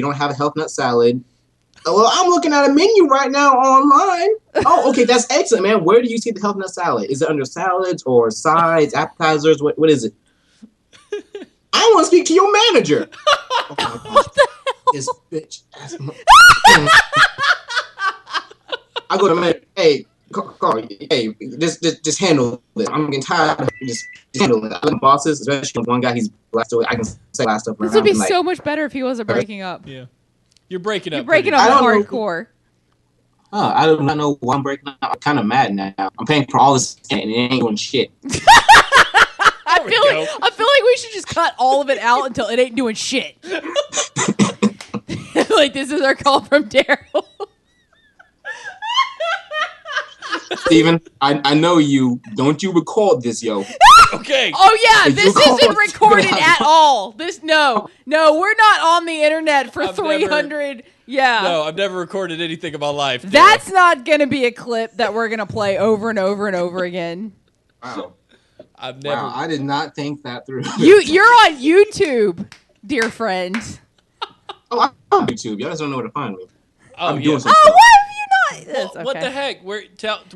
don't have a health nut salad. Well, I'm looking at a menu right now online. Oh, okay, that's excellent, man. Where do you see the health nut salad? Is it under salads or sides, appetizers? What is it? I want to speak to your manager. Oh my gosh. What the hell? This bitch. I go to man. Hey, Carl. Hey, just handle it. I'm getting tired of just handle it. I like bosses, especially one guy. He's black, so I can say last stuff. This would be so much better if he wasn't breaking up. Yeah, you're breaking up. You're breaking up hardcore. I do not know why I'm breaking up. I'm kind of mad now. I'm paying for all this and it ain't doing shit. I feel like we should just cut all of it out until it ain't doing shit. Like, this is our call from Daryl. Steven, I know you. Don't you record this, yo. Okay. Oh, yeah, this isn't recorded at all. No, we're not on the internet for 300. Yeah. No, I've never recorded anything in my life. That's not going to be a clip that we're going to play over and over and over again. Wow. I've never. Wow, I did not think that through. You're on YouTube, dear friend. Oh, I'm on YouTube. Y'all just don't know where to find me. Oh, I'm doing some stuff. stuff. Why have you not? That's okay. What the heck? Where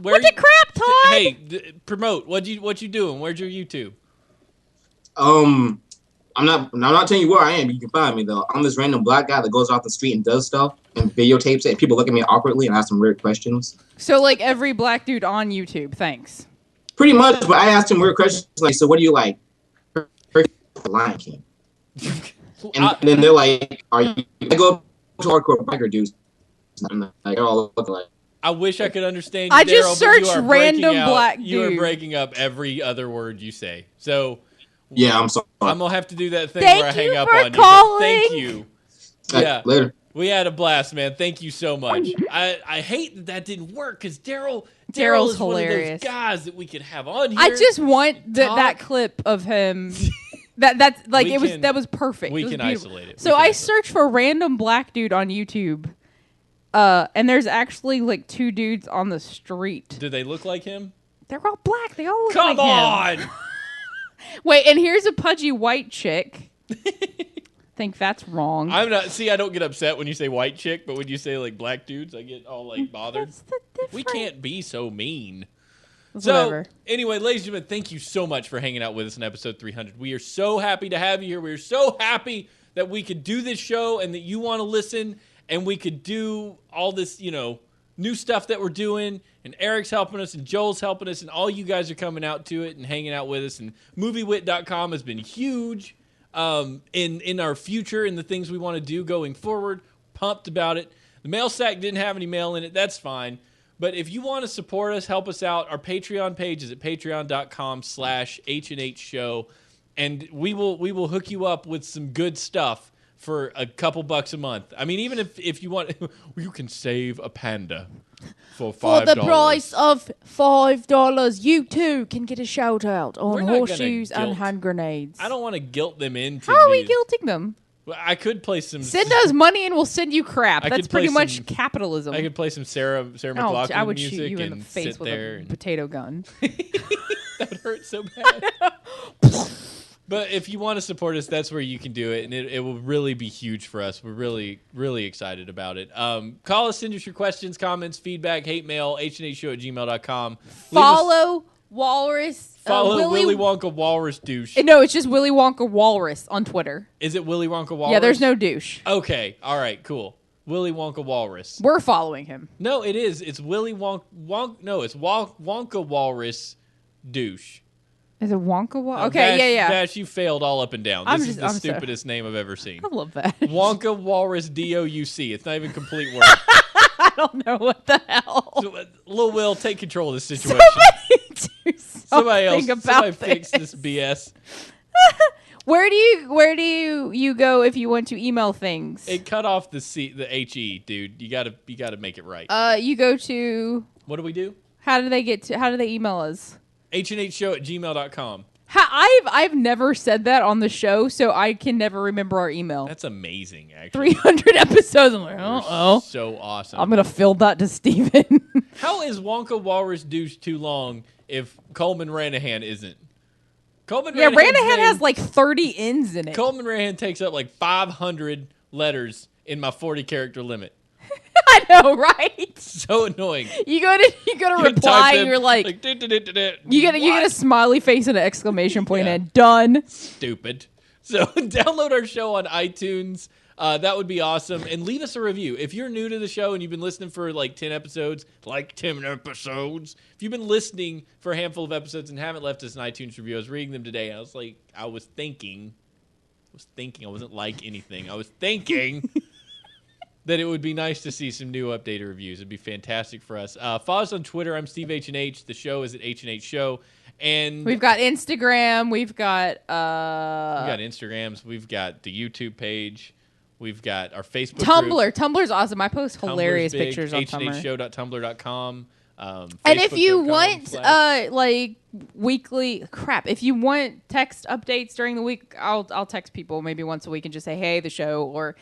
what the crap, Todd? Hey, promote. What you doing? Where's your YouTube? I'm not telling you where I am. You can find me though. I'm this random black guy that goes off the street and does stuff and videotapes it. And people look at me awkwardly and ask some weird questions. So like every black dude on YouTube. Thanks. Pretty much, but I asked him weird questions like, "So what do you like?" Lion King. And then they're like, "Are you?" I go up to hardcore biker dudes. And like, they're all looking like. I wish I could understand. I just searched random black dude. You are breaking up every other word you say. So. Yeah, I'm sorry. I'm gonna have to do that thing where I hang up on calling. you. Thank you. Yeah. Later. We had a blast, man. Thank you so much. I hate that didn't work because Daryl's hilarious. One of those guys that we could have on here. I just want that clip of him. That's like that was perfect. We can isolate it. So I searched for random black dude on YouTube, and there's actually like two dudes on the street. Do they look like him? They're all black. They all look like him. Come on. Wait, and here's a pudgy white chick. Think that's wrong. I'm not. See, I don't get upset when you say white chick, but when you say like black dudes, I get all like bothered. What's the difference? We can't be so mean. Whatever. So, anyway, ladies and gentlemen, thank you so much for hanging out with us in episode 300. We are so happy to have you here. We are so happy that we could do this show and that you want to listen and we could do all this, new stuff that we're doing. And Eric's helping us and Joel's helping us and all you guys are coming out to it and hanging out with us. And moviewit.com has been huge in our future and the things we want to do going forward. Pumped about it. The mail sack didn't have any mail in it. That's fine. But if you want to support us, help us out, our Patreon page is at patreon.com/H&H show. And we will hook you up with some good stuff for a couple bucks a month. I mean, even if you want, you can save a panda for $5. For the price of $5, you too can get a shout out on horseshoes and hand grenades. I don't want to guilt them into. How are we guilting them? Well, I could play some. Send us money and we'll send you crap. That's pretty much capitalism. I could play some Sarah McLachlan I would music shoot you in the and face sit with there a potato gun. That would hurt so bad. But if you want to support us, that's where you can do it, and it will really be huge for us. We're really, really excited about it. Call us, send us your questions, comments, feedback, hate mail, hnhshow@gmail.com. Follow Walrus. Follow Willy Wonka Walrus Douche. No, it's just Willy Wonka Walrus on Twitter. Is it Willy Wonka Walrus? Yeah, there's no douche. Okay, all right, cool. Willy Wonka Walrus. We're following him. No, it is. It's Willy Wonka Walrus Douche. Is it Wonka Walrus? Okay, yeah. Dash, you failed all up and down. This is the stupidest name I've ever seen. I love that. Wonka Walrus DOUC. It's not even a complete word. I don't know what the hell. So, Lil Will, take control of this situation. Somebody fix this BS. Where do you go if you want to email things? It cut off the HE, dude. You gotta make it right. You go to. What do we do? How do they email us? HNHshow@gmail.com. I've never said that on the show, so I can never remember our email. That's amazing, actually. 300 episodes. I'm like, oh, so awesome. I'm gonna fill that to Steven. How is Wonka, Walrus, Douche too long if Coleman Ranahan isn't? Ranahan has like 30 N's in it. Coleman Ranahan takes up like 500 letters in my 40-character limit. I know, right? So annoying. You go to reply, and you're like you get a smiley face and an exclamation point, and done. Stupid. So download our show on iTunes. That would be awesome. And leave us a review. If you're new to the show and you've been listening for like 10 episodes, if you've been listening for a handful of episodes and haven't left us an iTunes review, I was reading them today. I was thinking, I wasn't like anything. I was thinking that it would be nice to see some new updated reviews. It'd be fantastic for us. Follow us on Twitter. I'm Steve H&H. The show is at H&H Show. And we've got Instagram. We've got Instagrams. We've got the YouTube page. We've got our Facebook Tumblr. group. Tumblr's awesome. I post hilarious pictures on Tumblr. HNHshow.tumblr.com. And if you want like weekly if you want text updates during the week, I'll text people maybe once a week and just say, hey, the show, or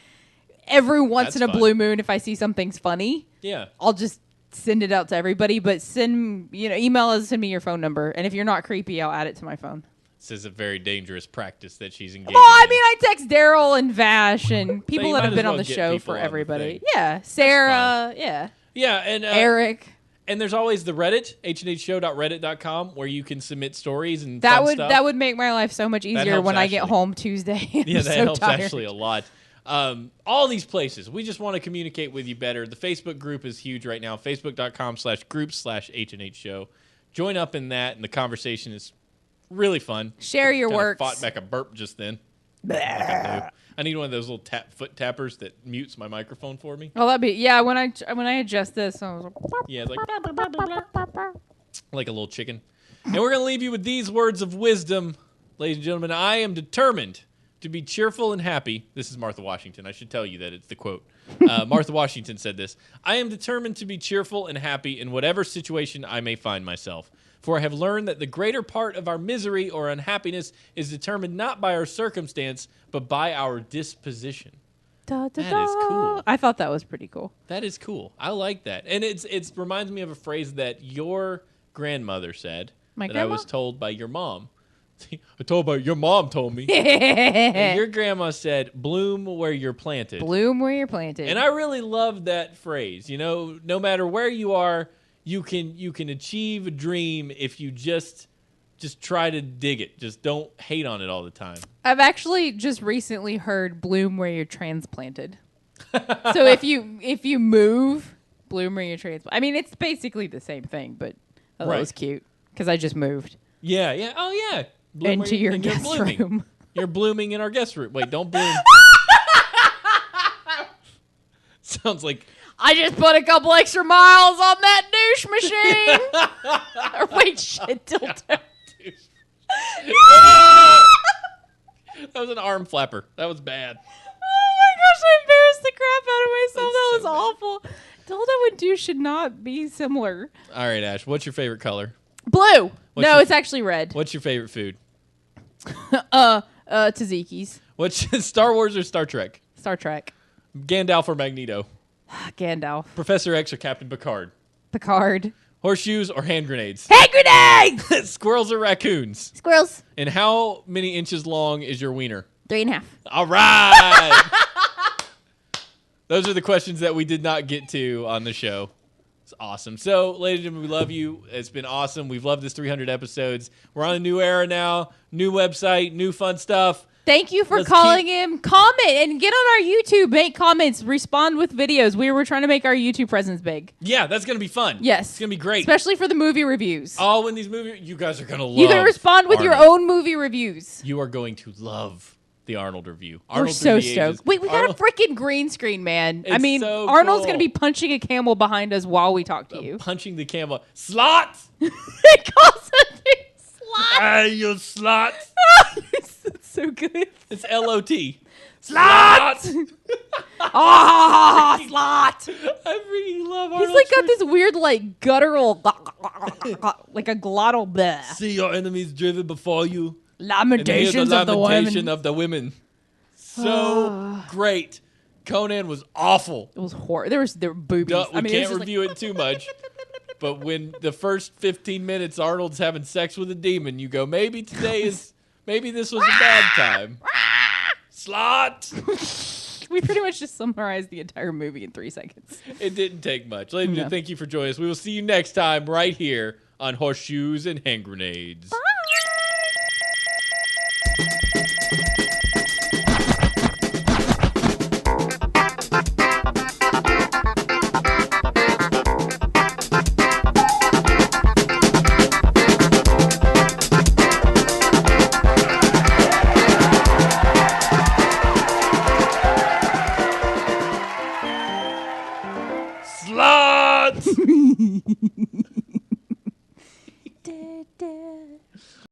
every once in a blue moon if I see something's funny. Yeah. I'll just send it out to everybody, but email us, send me your phone number, and if you're not creepy, I'll add it to my phone. This is a very dangerous practice that she's engaged in. Well, I mean, I text Daryl and Vash and people that have been on the show for everybody. Yeah, Sarah. Yeah. Yeah, and Eric. And there's always the Reddit, hnhshow.reddit.com, where you can submit stories and that fun would stuff. That would make my life so much easier when I get home Tuesday. Yeah, that helps tired. actually a lot. All these places, we just want to communicate with you better. The Facebook group is huge right now, facebook.com/groups/HNH Show. Join up in that, and the conversation is really fun. Share your work. Fought back a burp just then. Like I need one of those little foot tappers that mutes my microphone for me. Oh, that'd be when I adjust this. I was like, yeah, it's like a little chicken. And we're gonna leave you with these words of wisdom, ladies and gentlemen. I am determined to be cheerful and happy. This is Martha Washington. I should tell you that it's the quote. Martha Washington said this. I am determined to be cheerful and happy in whatever situation I may find myself. For I have learned that the greater part of our misery or unhappiness is determined not by our circumstance, but by our disposition. Da, da, that is cool. I thought that was pretty cool. That is cool. I like that. And it reminds me of a phrase that your grandmother said I was told by your mom. Your mom told me. And your grandma said, bloom where you're planted. Bloom where you're planted. And I really love that phrase. No matter where you are, you can achieve a dream if you just try to dig it. Just don't hate on it all the time. I've actually just recently heard bloom where you're transplanted. So if you move, bloom where you're transplanted. I mean, it's basically the same thing, but that was cute because I just moved. Yeah, yeah. Oh, yeah. Bloom into your guest room. You're blooming in our guest room. Wait, don't bloom. Sounds like... I just put a couple extra miles on that douche machine. Wait, shit, tilt. That was an arm flapper. That was bad. Oh my gosh, I embarrassed the crap out of myself. That was awful. Dildo and douche should not be similar. All right, Ash, what's your favorite color? Blue. It's actually red. What's your favorite food? Tzatziki's. What's Star Wars or Star Trek? Star Trek. Gandalf or Magneto? Gandalf. Professor X or Captain Picard? Picard. Horseshoes or hand grenades? Hand grenades! Squirrels or raccoons? Squirrels. And how many inches long is your wiener? 3.5. All right. Those are the questions that we did not get to on the show. It's awesome. So, ladies and gentlemen, we love you. It's been awesome. We've loved this 300 episodes. We're on a new era now. New website, new fun stuff. Thank you for calling him. Comment and get on our YouTube. Make comments. Respond with videos. We were trying to make our YouTube presence big. Yeah, that's going to be fun. Yes. It's going to be great. Especially for the movie reviews. Oh, when these movies, you guys are going to love. You can respond with your own movie reviews. You are going to love the Arnold review. We're Arnold so through the stoked. ages. Wait, we got a Arnold- freaking green screen, man. I It's mean, so Arnold's cool. going to be punching a camel behind us while we talk to you. punching the camel. Slot! He calls it a slot. Hey, you slot! That's so good. It's L-O-T. Slot! Ah, slot! I really love He's Arnold. like got this weird, like, guttural, like a glottal bleh. See your enemies driven before you. And hear Lamentations the of the lamentation women. of the women. So great. Conan was awful. It was horrible. There were boobies. We I mean, can't review it too much. But when the first 15 minutes Arnold's having sex with a demon, you go, maybe this was a bad time. Slot! We pretty much just summarized the entire movie in 3 seconds. It didn't take much. Ladies and gentlemen, thank you for joining us. We will see you next time right here on Horseshoes and Hand Grenades. Slot!